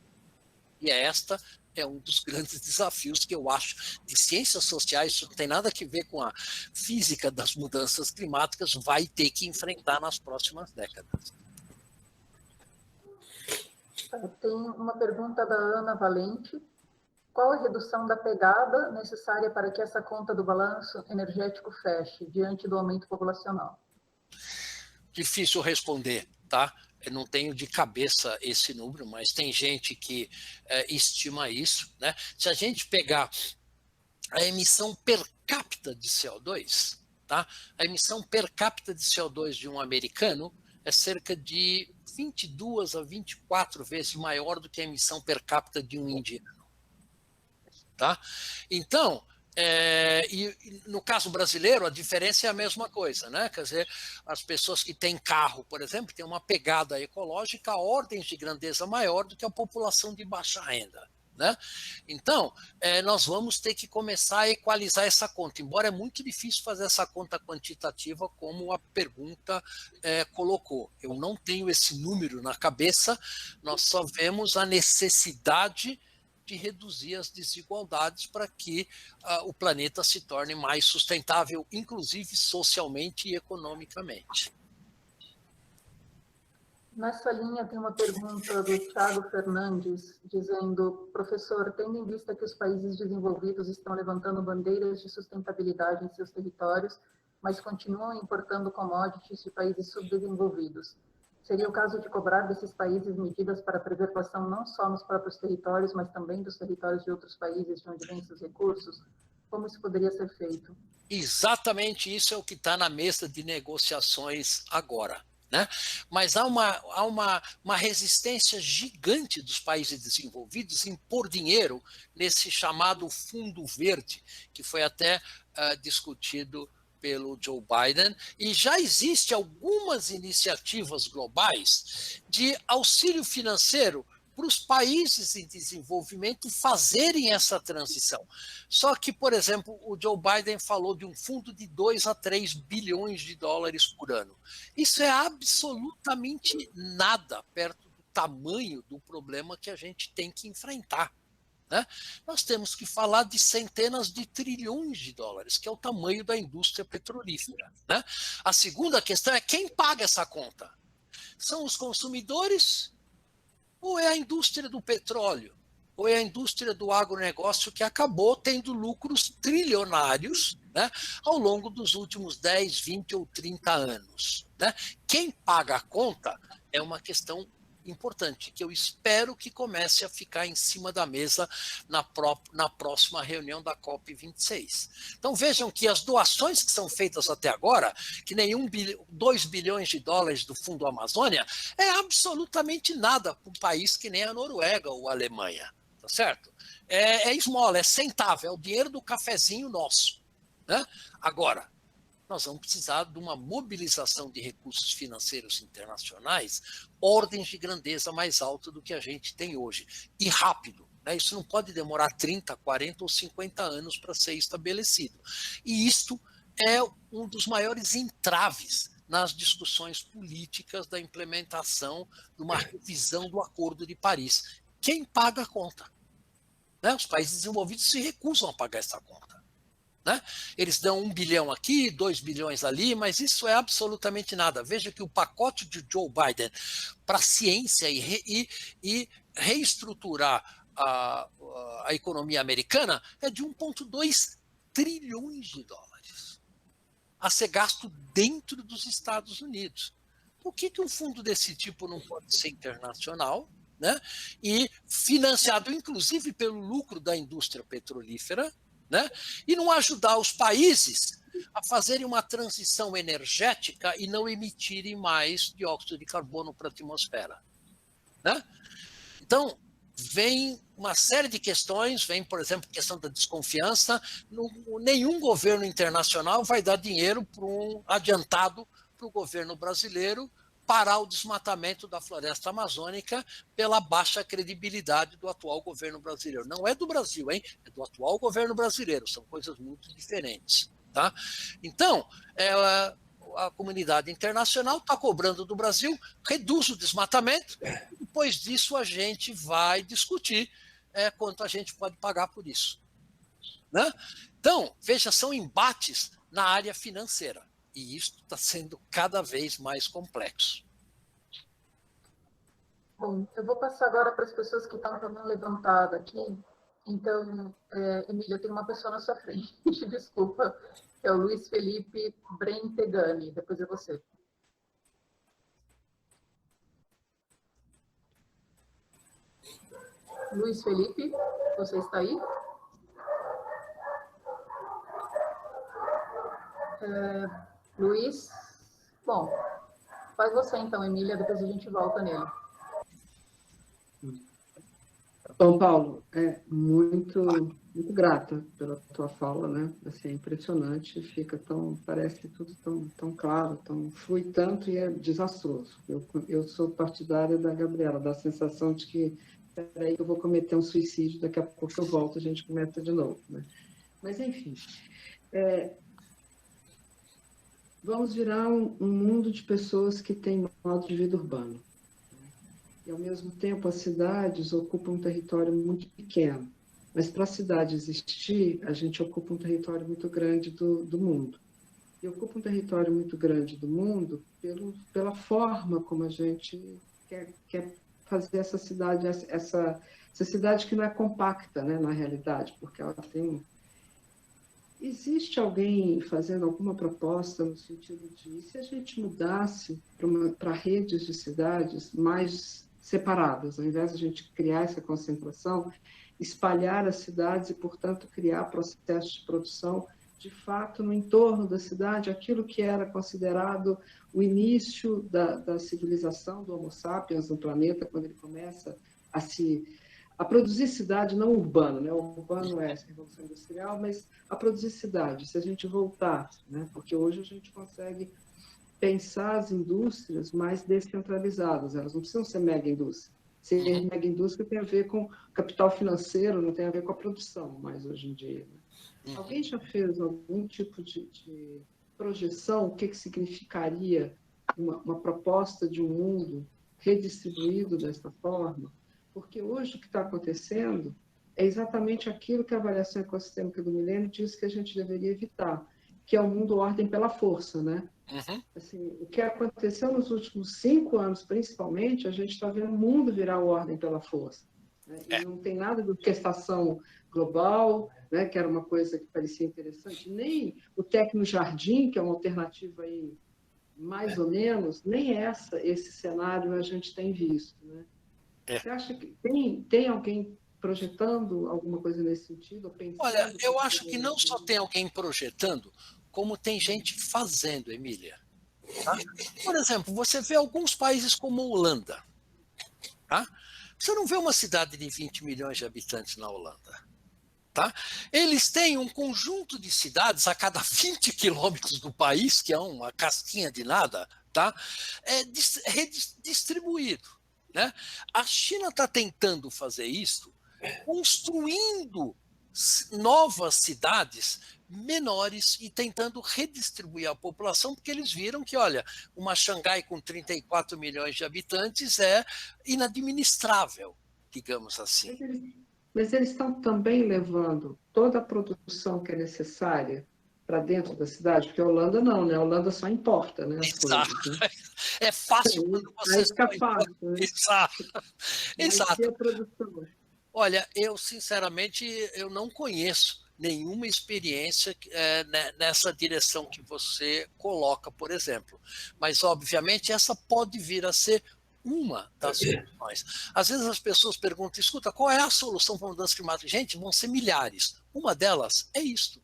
E esta é um dos grandes desafios que eu acho de ciências sociais, isso não tem nada a ver com a física das mudanças climáticas, vai ter que enfrentar nas próximas décadas. Tem uma pergunta da Ana Valente. Qual a redução da pegada necessária para que essa conta do balanço energético feche diante do aumento populacional? Difícil responder, tá? Eu não tenho de cabeça esse número, mas tem gente que estima isso, né? Se a gente pegar a emissão per capita de CO2, tá? A emissão per capita de CO2 de um americano é cerca de 22 a 24 vezes maior do que a emissão per capita de um indiano, tá? Então, e no caso brasileiro, a diferença é a mesma coisa, né? Quer dizer, as pessoas que têm carro, por exemplo, têm uma pegada ecológica a ordens de grandeza maior do que a população de baixa renda, né? Então, nós vamos ter que começar a equalizar essa conta, embora é muito difícil fazer essa conta quantitativa como a pergunta colocou. Eu não tenho esse número na cabeça, nós só vemos a necessidade de reduzir as desigualdades para que o planeta se torne mais sustentável, inclusive socialmente e economicamente. Nessa linha tem uma pergunta do Thiago Fernandes, dizendo, professor, tendo em vista que os países desenvolvidos estão levantando bandeiras de sustentabilidade em seus territórios, mas continuam importando commodities de países subdesenvolvidos, seria o caso de cobrar desses países medidas para a preservação não só nos próprios territórios, mas também dos territórios de outros países de onde vêm seus recursos? Como isso poderia ser feito? Exatamente isso é o que está na mesa de negociações agora, né? Mas há uma resistência gigante dos países desenvolvidos em pôr dinheiro nesse chamado fundo verde, que foi até discutido pelo Joe Biden, e já existe algumas iniciativas globais de auxílio financeiro para os países em desenvolvimento fazerem essa transição. Só que, por exemplo, o Joe Biden falou de um fundo de 2 a 3 bilhões de dólares por ano. Isso é absolutamente nada perto do tamanho do problema que a gente tem que enfrentar, né? Nós temos que falar de centenas de trilhões de dólares, que é o tamanho da indústria petrolífera, né? A segunda questão é quem paga essa conta? São os consumidores ou é a indústria do petróleo? Ou é a indústria do agronegócio que acabou tendo lucros trilionários, né, ao longo dos últimos 10, 20 ou 30 anos? Né? Quem paga a conta é uma questão importante, que eu espero que comece a ficar em cima da mesa na próxima reunião da COP26. Então vejam que as doações que são feitas até agora, que nem 2 bilhões de dólares do Fundo Amazônia, é absolutamente nada para um país que nem a Noruega ou a Alemanha, tá certo? É esmola, é centavo, é o dinheiro do cafezinho nosso, né? Agora, nós vamos precisar de uma mobilização de recursos financeiros internacionais, ordens de grandeza mais alta do que a gente tem hoje. E rápido, né? Isso não pode demorar 30, 40 ou 50 anos para ser estabelecido. E isto é um dos maiores entraves nas discussões políticas da implementação de uma revisão do Acordo de Paris. Quem paga a conta? Né? Os países desenvolvidos se recusam a pagar essa conta. Né? Eles dão 1 bilhão aqui, 2 bilhões ali, mas isso é absolutamente nada. Veja que o pacote de Joe Biden para a ciência e reestruturar a economia americana é de 1,2 trilhões de dólares a ser gasto dentro dos Estados Unidos. Por que um fundo desse tipo não pode ser internacional, né? E financiado, inclusive, pelo lucro da indústria petrolífera, né? E não ajudar os países a fazerem uma transição energética e não emitirem mais dióxido de carbono para a atmosfera, né? Então, vem uma série de questões, vem, por exemplo, a questão da desconfiança. Nenhum governo internacional vai dar dinheiro adiantado para o governo brasileiro parar o desmatamento da floresta amazônica pela baixa credibilidade do atual governo brasileiro. Não é do Brasil, hein? É do atual governo brasileiro, são coisas muito diferentes. Tá? Então, a comunidade internacional está cobrando do Brasil, reduz o desmatamento, depois disso a gente vai discutir quanto a gente pode pagar por isso. Né? Então, veja, são embates na área financeira. E isso está sendo cada vez mais complexo. Bom, eu vou passar agora para as pessoas que estão com a mão levantada aqui. Então, Emília, tem uma pessoa na sua frente, desculpa, é o Luiz Felipe Brentegani, depois é você. Luiz Felipe, você está aí? Luiz, bom, faz você então, Emília, depois a gente volta nele. Bom, Paulo, muito grata pela tua fala, né? Assim, é impressionante, parece tudo tão claro, flui tanto e é desastroso. Eu sou partidária da Gabriela, da sensação de que, peraí, eu vou cometer um suicídio, daqui a pouco eu volto, a gente começa de novo, né? Mas, enfim, vamos virar um mundo de pessoas que têm modo de vida urbano. E, ao mesmo tempo, as cidades ocupam um território muito pequeno. Mas, para a cidade existir, a gente ocupa um território muito grande do mundo. E ocupa um território muito grande do mundo pela forma como a gente quer fazer essa cidade, essa cidade que não é compacta, né, na realidade, porque ela tem... Existe alguém fazendo alguma proposta no sentido de, se a gente mudasse para redes de cidades mais separadas, ao invés de a gente criar essa concentração, espalhar as cidades e, portanto, criar processos de produção de fato, no entorno da cidade, aquilo que era considerado o início da civilização do Homo sapiens no planeta, quando ele começa a produzir cidade, não urbano, né? O urbano é a Revolução Industrial, mas a produzir cidade, se a gente voltar, né? Porque hoje a gente consegue pensar as indústrias mais descentralizadas, elas não precisam ser mega indústria. Ser mega indústria tem a ver com capital financeiro, não tem a ver com a produção, mais hoje em dia. Né? Alguém já fez algum tipo de projeção, o que significaria uma proposta de um mundo redistribuído desta forma? Porque hoje o que está acontecendo é exatamente aquilo que a avaliação ecossistêmica do milênio diz que a gente deveria evitar, que é o mundo ordem pela força, né? Assim, o que aconteceu nos últimos 5 anos, principalmente, a gente está vendo o mundo virar ordem pela força. Né? E não tem nada de orquestração global, né? Que era uma coisa que parecia interessante, nem o Tecnojardim, que é uma alternativa aí, mais ou menos, nem esse cenário a gente tem visto. Né? Você acha que tem alguém projetando alguma coisa nesse sentido? Ou pensando? Olha, eu acho que não só tem alguém projetando, como tem gente fazendo, Emília. Tá? Por exemplo, você vê alguns países como a Holanda. Tá? Você não vê uma cidade de 20 milhões de habitantes na Holanda. Tá? Eles têm um conjunto de cidades a cada 20 quilômetros do país, que é uma casquinha de nada, tá? Redistribuído. Né? A China está tentando fazer isso, construindo novas cidades menores e tentando redistribuir a população, porque eles viram que, olha, uma Xangai com 34 milhões de habitantes é inadministrável, digamos assim. Mas eles estão também levando toda a produção que é necessária para dentro da cidade, porque a Holanda não, né? A Holanda só importa, né? Exato. Coisas, né? É fácil quando você fácil, né? Exato. E a produção? Olha, eu sinceramente eu não conheço nenhuma experiência nessa direção que você coloca, por exemplo. Mas, obviamente, essa pode vir a ser uma das soluções. Às vezes as pessoas perguntam, escuta, qual é a solução para a mudança climática? Gente, vão ser milhares. Uma delas é isto.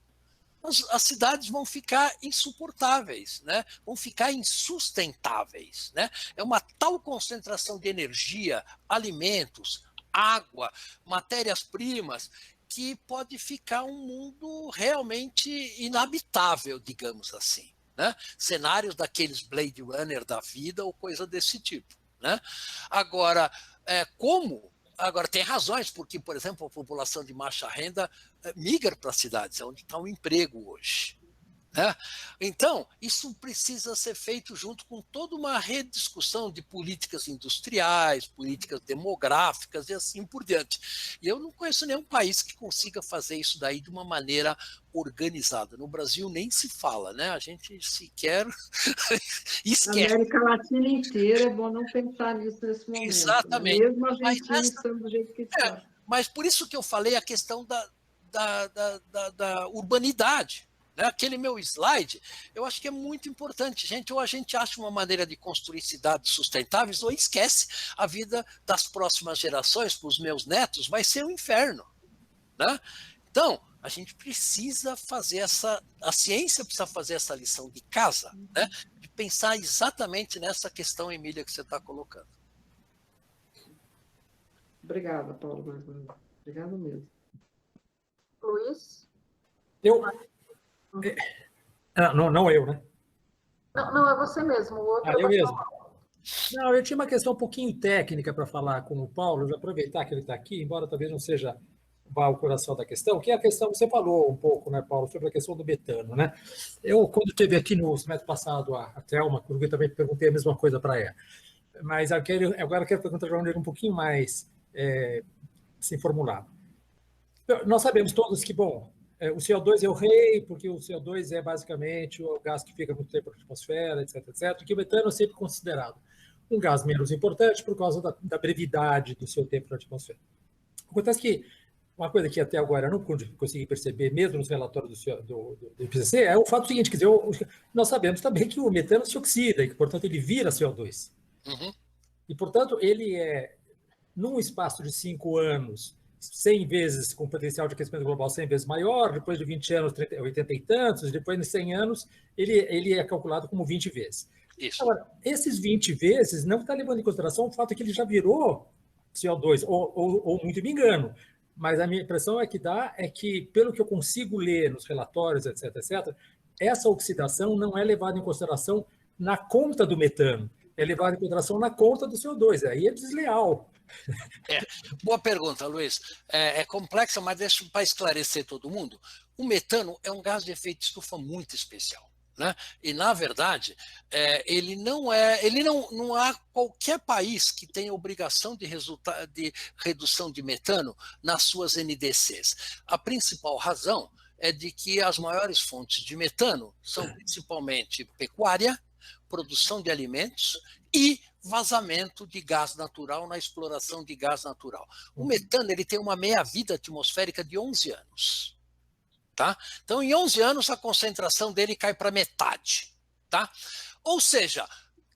As cidades vão ficar insuportáveis, né? Vão ficar insustentáveis. Né? É uma tal concentração de energia, alimentos, água, matérias-primas, que pode ficar um mundo realmente inabitável, digamos assim. Né? Cenários daqueles Blade Runner da vida ou coisa desse tipo. Né? Agora, como? Agora, tem razões, porque, por exemplo, a população de baixa renda migra para as cidades, é onde está o emprego hoje. Né? Então, isso precisa ser feito junto com toda uma rediscussão de políticas industriais, políticas demográficas e assim por diante. E eu não conheço nenhum país que consiga fazer isso daí de uma maneira organizada. No Brasil nem se fala, né? A gente sequer esquece. A América Latina inteira é bom não pensar nisso nesse momento. Exatamente. Né? Mesmo a Argentina estando do jeito que está. Mas por isso que eu falei a questão da urbanidade. Aquele meu slide, eu acho que é muito importante, gente. Ou a gente acha uma maneira de construir cidades sustentáveis, ou esquece a vida das próximas gerações, para os meus netos, vai ser um inferno. Né? Então, a gente precisa fazer a ciência precisa fazer essa lição de casa, né? De pensar exatamente nessa questão, Emília, que você está colocando. Obrigada, Paulo. Obrigado mesmo. Luiz? Não eu, né? Não, é você mesmo. O outro eu mesmo. Não, eu tinha uma questão um pouquinho técnica para falar com o Paulo, eu vou aproveitar que ele está aqui, embora talvez não seja o coração da questão, que é a questão, você falou um pouco, né, Paulo, sobre a questão do metano, né? Eu, quando esteve aqui no semestre passado, a Thelma, eu também perguntei a mesma coisa para ela. Mas agora eu quero perguntar de uma maneira um pouquinho mais assim, formulada. Nós sabemos todos que, bom, o CO2 é o rei, porque o CO2 é basicamente o gás que fica muito tempo na atmosfera, etc, etc, que o metano é sempre considerado um gás menos importante por causa da brevidade do seu tempo na atmosfera. Acontece que uma coisa que até agora eu não consegui perceber, mesmo nos relatórios do IPCC, é o fato seguinte, quer dizer, nós sabemos também que o metano se oxida e que, portanto, ele vira CO2. Uhum. E, portanto, ele num espaço de 5 anos, 100 vezes, com potencial de aquecimento global 100 vezes maior, depois de 20 anos, 80 e tantos, depois de 100 anos, ele é calculado como 20 vezes. Isso. Agora, esses 20 vezes não está levando em consideração o fato que ele já virou CO2, ou muito me engano, mas a minha impressão é que, pelo que eu consigo ler nos relatórios, etc., essa oxidação não é levada em consideração na conta do metano, é levada em consideração na conta do CO2, aí é desleal. Boa pergunta, Luiz. É complexa, mas deixa para esclarecer todo mundo. O metano é um gás de efeito de estufa muito especial, né? E, na verdade, não há qualquer país que tenha obrigação de redução de metano nas suas NDCs. A principal razão é de que as maiores fontes de metano são principalmente pecuária, produção de alimentos e vazamento de gás natural na exploração de gás natural. O metano ele tem uma meia-vida atmosférica de 11 anos. Tá? Então, em 11 anos, a concentração dele cai para metade. Tá? Ou seja,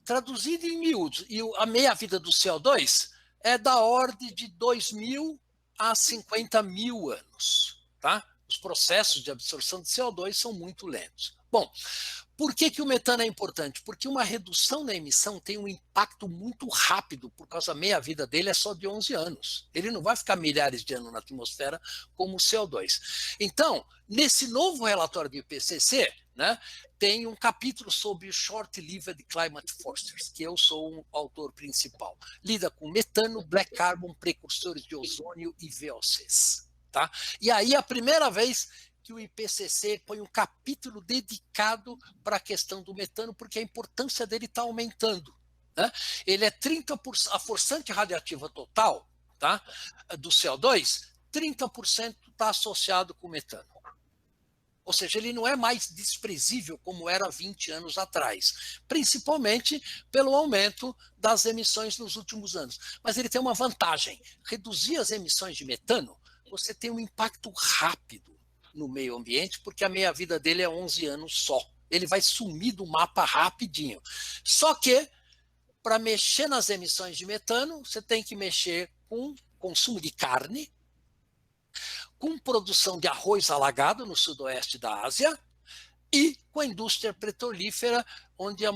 traduzido em miúdos, e a meia-vida do CO2 é da ordem de 2.000 a 50.000 anos. Tá? Os processos de absorção de CO2 são muito lentos. Bom, por que o metano é importante? Porque uma redução na emissão tem um impacto muito rápido, por causa da meia-vida dele é só de 11 anos. Ele não vai ficar milhares de anos na atmosfera como o CO2. Então, nesse novo relatório do IPCC, né, tem um capítulo sobre o Short-Lived Climate Forcers, que eu sou um autor principal. Lida com metano, black carbon, precursores de ozônio e VOCs. Tá? E aí, a primeira vez que o IPCC põe um capítulo dedicado para a questão do metano, porque a importância dele está aumentando. Né? Ele é 30%, a forçante radiativa total, tá, do CO2, 30% está associado com o metano. Ou seja, ele não é mais desprezível como era 20 anos atrás, principalmente pelo aumento das emissões nos últimos anos. Mas ele tem uma vantagem: reduzir as emissões de metano, você tem um impacto rápido no meio ambiente, porque a meia-vida dele é 11 anos só. Ele vai sumir do mapa rapidinho. Só que, para mexer nas emissões de metano, você tem que mexer com consumo de carne, com produção de arroz alagado no sudoeste da Ásia e com a indústria petrolífera, onde a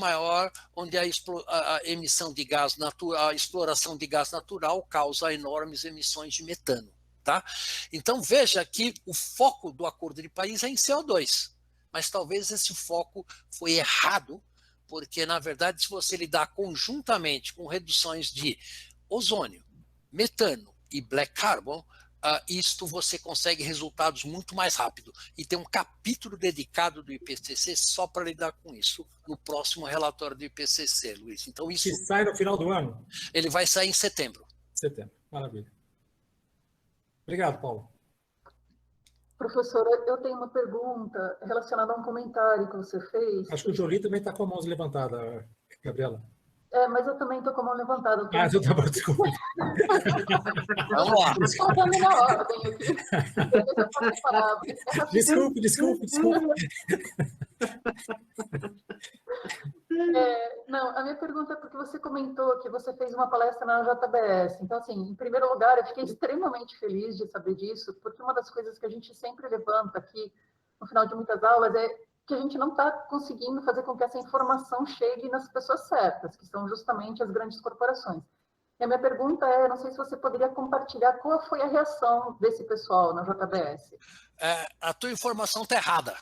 emissão de gás natural, a exploração de gás natural causa enormes emissões de metano. Tá? Então veja que o foco do Acordo de Paris é em CO2, mas talvez esse foco foi errado, porque na verdade se você lidar conjuntamente com reduções de ozônio, metano e black carbon, isto você consegue resultados muito mais rápido. E tem um capítulo dedicado do IPCC só para lidar com isso no próximo relatório do IPCC, Luiz. Então isso que sai no final do ano? Ele vai sair em setembro. Setembro, maravilha. Obrigado, Paulo. Professora, eu tenho uma pergunta relacionada a um comentário que você fez. Acho que o Jolie também está com a mão levantada, Gabriela. Mas eu também estou com a mão levantada. Eu estava, desculpa. Vamos lá. Estou falando na ordem aqui. Desculpe. Não, a minha pergunta é porque você comentou que você fez uma palestra na JBS. Então, assim, em primeiro lugar, eu fiquei extremamente feliz de saber disso, porque uma das coisas que a gente sempre levanta aqui, no final de muitas aulas, é que a gente não está conseguindo fazer com que essa informação chegue nas pessoas certas, que são justamente as grandes corporações. E a minha pergunta é, não sei se você poderia compartilhar qual foi a reação desse pessoal na JBS. A tua informação está errada.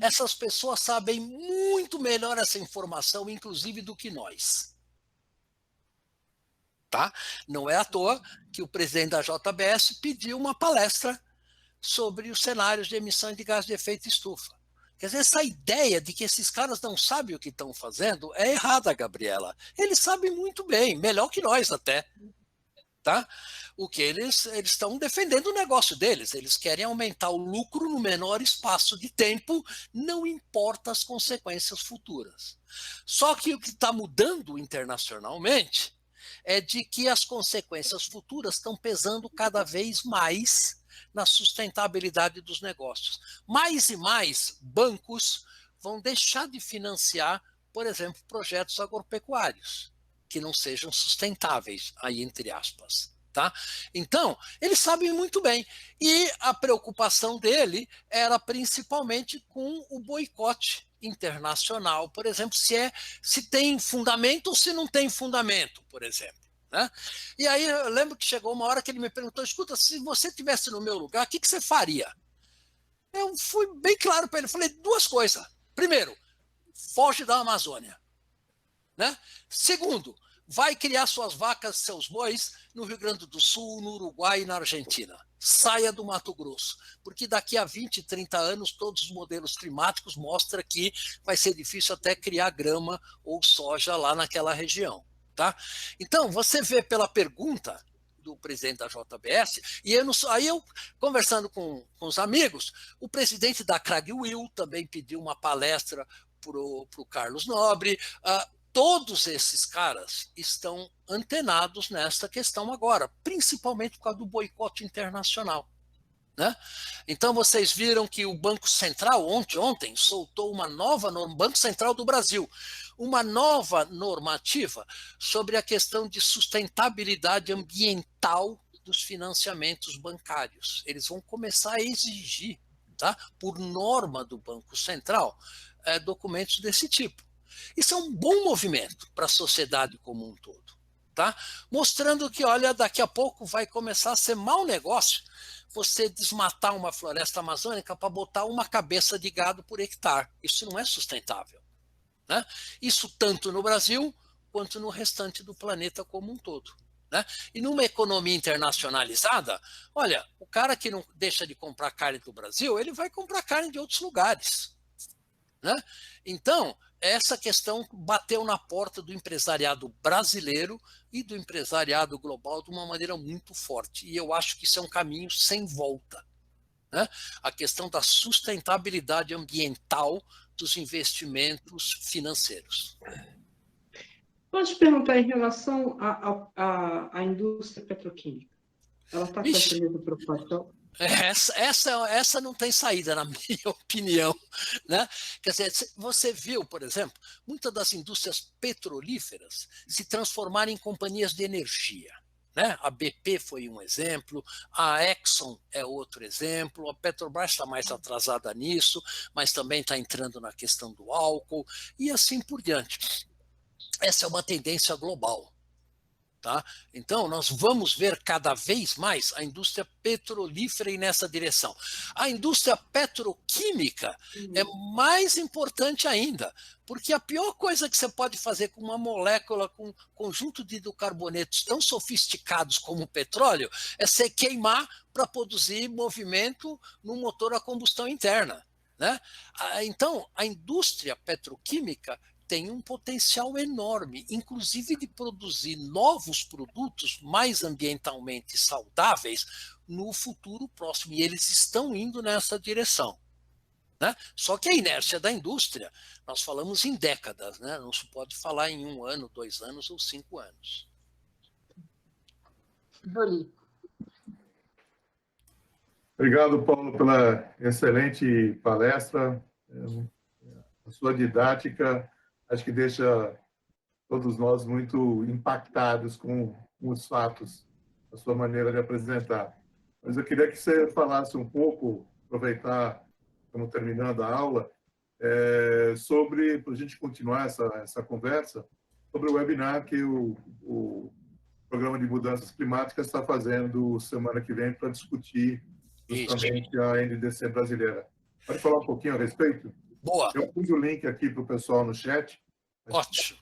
Essas pessoas sabem muito melhor essa informação, inclusive, do que nós. Tá? Não é à toa que o presidente da JBS pediu uma palestra sobre os cenários de emissões de gás de efeito estufa. Quer dizer, essa ideia de que esses caras não sabem o que estão fazendo é errada, Gabriela. Eles sabem muito bem, melhor que nós até. Tá? O que eles estão defendendo o negócio deles, eles querem aumentar o lucro no menor espaço de tempo, não importa as consequências futuras. Só que o que está mudando internacionalmente é de que as consequências futuras estão pesando cada vez mais na sustentabilidade dos negócios. Mais e mais bancos vão deixar de financiar, por exemplo, projetos agropecuários que não sejam sustentáveis, aí entre aspas. Tá? Então, eles sabem muito bem. E a preocupação dele era principalmente com o boicote internacional, por exemplo, se tem fundamento ou se não tem fundamento, por exemplo. Né? E aí eu lembro que chegou uma hora que ele me perguntou, escuta, se você estivesse no meu lugar, o que você faria? Eu fui bem claro para ele, falei duas coisas. Primeiro, foge da Amazônia. Né? Segundo, vai criar suas vacas, seus bois no Rio Grande do Sul, no Uruguai e na Argentina. Saia do Mato Grosso, porque daqui a 20, 30 anos, todos os modelos climáticos mostram que vai ser difícil até criar grama ou soja lá naquela região. Tá? Então, você vê pela pergunta do presidente da JBS, e aí eu conversando com os amigos, o presidente da Cragwil também pediu uma palestra para o Carlos Nobre. Todos esses caras estão antenados nessa questão agora, principalmente por causa do boicote internacional. Né? Então, vocês viram que o Banco Central, ontem, soltou uma nova norma, Banco Central do Brasil, uma nova normativa sobre a questão de sustentabilidade ambiental dos financiamentos bancários. Eles vão começar a exigir, tá, por norma do Banco Central, documentos desse tipo. Isso é um bom movimento para a sociedade como um todo, tá? Mostrando que, olha, daqui a pouco vai começar a ser mau negócio você desmatar uma floresta amazônica para botar uma cabeça de gado por hectare. Isso não é sustentável. Né? Isso tanto no Brasil quanto no restante do planeta como um todo. Né? E numa economia internacionalizada, olha, o cara que não deixa de comprar carne do Brasil, ele vai comprar carne de outros lugares. Né? Então, essa questão bateu na porta do empresariado brasileiro e do empresariado global de uma maneira muito forte. E eu acho que isso é um caminho sem volta. Né? A questão da sustentabilidade ambiental dos investimentos financeiros. Posso te perguntar em relação à indústria petroquímica? Ela está com essa mesma preocupação? Essa não tem saída, na minha opinião. Né? Quer dizer, você viu, por exemplo, muitas das indústrias petrolíferas se transformarem em companhias de energia. Né? A BP foi um exemplo, a Exxon é outro exemplo, a Petrobras está mais atrasada nisso, mas também está entrando na questão do álcool, e assim por diante. Essa é uma tendência global. Tá? Então, nós vamos ver cada vez mais a indústria petrolífera ir nessa direção. A indústria petroquímica é mais importante ainda, porque a pior coisa que você pode fazer com uma molécula, com um conjunto de hidrocarbonetos tão sofisticados como o petróleo, é você queimar para produzir movimento no motor a combustão interna. Né? Então, a indústria petroquímica tem um potencial enorme, inclusive de produzir novos produtos mais ambientalmente saudáveis no futuro próximo. E eles estão indo nessa direção. Né? Só que a inércia da indústria, nós falamos em décadas, né? Não se pode falar em 1 ano, 2 anos ou 5 anos. Jolie. Obrigado, Paulo, pela excelente palestra. A sua didática acho que deixa todos nós muito impactados com os fatos, a sua maneira de apresentar. Mas eu queria que você falasse um pouco, aproveitar, estamos terminando a aula, sobre, para a gente continuar essa conversa, sobre o webinar que o Programa de Mudanças Climáticas está fazendo semana que vem para discutir justamente a NDC brasileira. Pode falar um pouquinho a respeito? Boa. Eu pus o link aqui para o pessoal no chat. Ótimo.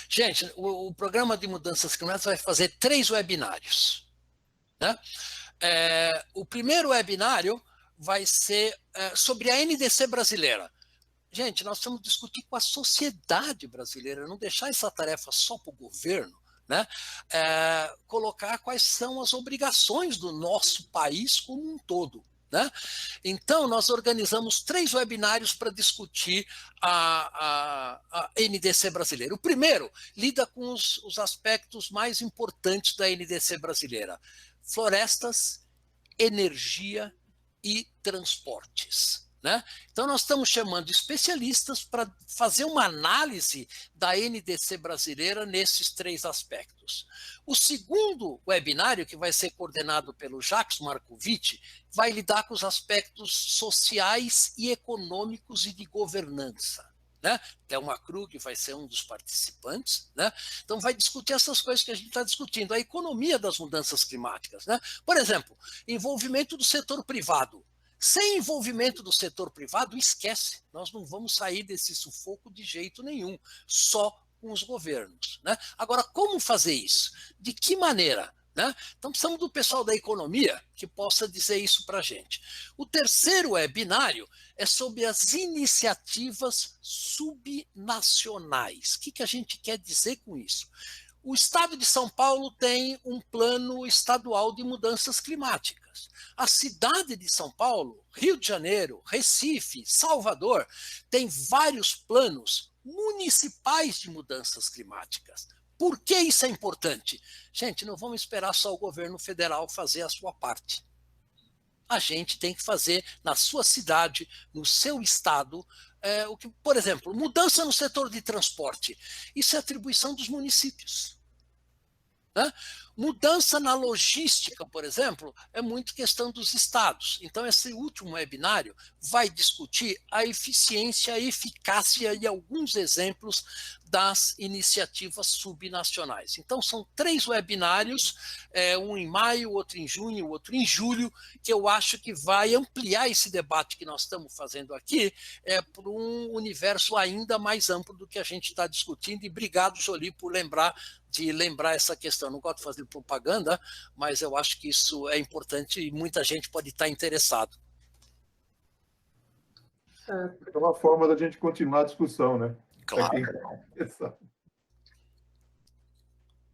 Gente, o Programa de Mudanças Climáticas vai fazer 3 webinários. Né? O primeiro webinário vai ser sobre a NDC brasileira. Gente, nós vamos discutir com a sociedade brasileira, não deixar essa tarefa só para o governo, né? Colocar quais são as obrigações do nosso país como um todo. Né? Então, nós organizamos 3 webinários para discutir a NDC brasileira. O primeiro lida com os aspectos mais importantes da NDC brasileira: florestas, energia e transportes. né? Então, nós estamos chamando especialistas para fazer uma análise da NDC brasileira nesses 3 aspectos. O segundo webinário, que vai ser coordenado pelo Jacques Markovic, vai lidar com os aspectos sociais e econômicos e de governança, né? Thelma Krug vai ser um dos participantes, né? Então vai discutir essas coisas que a gente está discutindo, a economia das mudanças climáticas, né? Por exemplo, envolvimento do setor privado. Sem envolvimento do setor privado, esquece, nós não vamos sair desse sufoco de jeito nenhum, só com os governos, né? Agora, como fazer isso? De que maneira? Né? Então, precisamos do pessoal da economia que possa dizer isso para a gente. O terceiro webinário é sobre as iniciativas subnacionais. O que a gente quer dizer com isso? O Estado de São Paulo tem um plano estadual de mudanças climáticas. A cidade de São Paulo, Rio de Janeiro, Recife, Salvador, tem vários planos municipais de mudanças climáticas. Por que isso é importante? Gente, não vamos esperar só o governo federal fazer a sua parte. A gente tem que fazer na sua cidade, no seu estado, o que, por exemplo, mudança no setor de transporte. Isso é atribuição dos municípios, né? Mudança na logística, por exemplo, é muito questão dos estados. Então, esse último webinário vai discutir a eficiência, a eficácia e alguns exemplos das iniciativas subnacionais. Então, são 3 webinários, um em maio, outro em junho, outro em julho, que eu acho que vai ampliar esse debate que nós estamos fazendo aqui para um universo ainda mais amplo do que a gente está discutindo. E obrigado, Jolie, por lembrar essa questão. Não gosto de fazer propaganda, mas eu acho que isso é importante e muita gente pode estar interessado. É uma forma da gente continuar a discussão, né? Claro.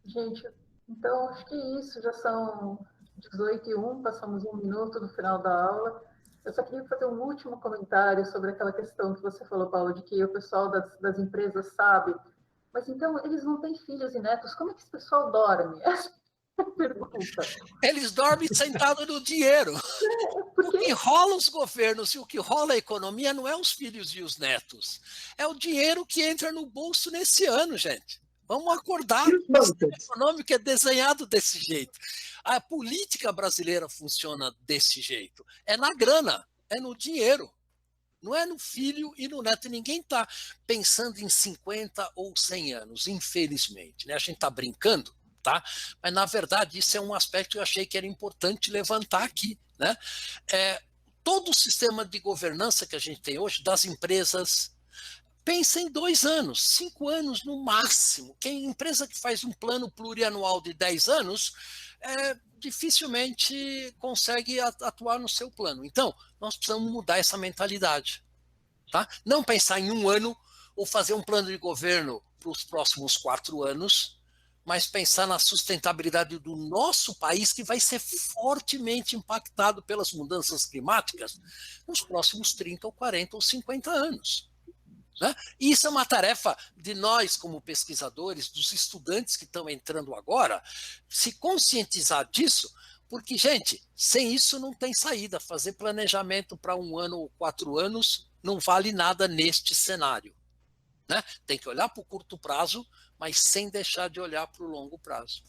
Gente, então acho que isso, já são 18h01, passamos 1 minuto do final da aula. Eu só queria fazer um último comentário sobre aquela questão que você falou, Paulo, de que o pessoal das empresas sabe, mas então eles não têm filhos e netos, como é que esse pessoal dorme? Essa é a pergunta. Eles dormem sentados no dinheiro. O que rola os governos e o que rola a economia não é os filhos e os netos. É o dinheiro que entra no bolso nesse ano, gente. Vamos acordar. O sistema econômico é desenhado desse jeito. A política brasileira funciona desse jeito. É na grana, é no dinheiro. Não é no filho e no neto. Ninguém está pensando em 50 ou 100 anos, infelizmente, né? A gente está brincando, tá? Mas, na verdade, isso é um aspecto que eu achei que era importante levantar aqui, né? Todo o sistema de governança que a gente tem hoje, das empresas, pensa em 2 anos, 5 anos no máximo. Quem empresa que faz um plano plurianual de 10 anos, dificilmente consegue atuar no seu plano. Então, nós precisamos mudar essa mentalidade, tá? Não pensar em 1 ano ou fazer um plano de governo para os próximos 4 anos, mas pensar na sustentabilidade do nosso país, que vai ser fortemente impactado pelas mudanças climáticas nos próximos 30 ou 40 ou 50 anos. Né? E isso é uma tarefa de nós, como pesquisadores, dos estudantes que estão entrando agora, se conscientizar disso, porque, gente, sem isso não tem saída. Fazer planejamento para 1 ano ou 4 anos não vale nada neste cenário. Né? Tem que olhar para o curto prazo, mas sem deixar de olhar para o longo prazo.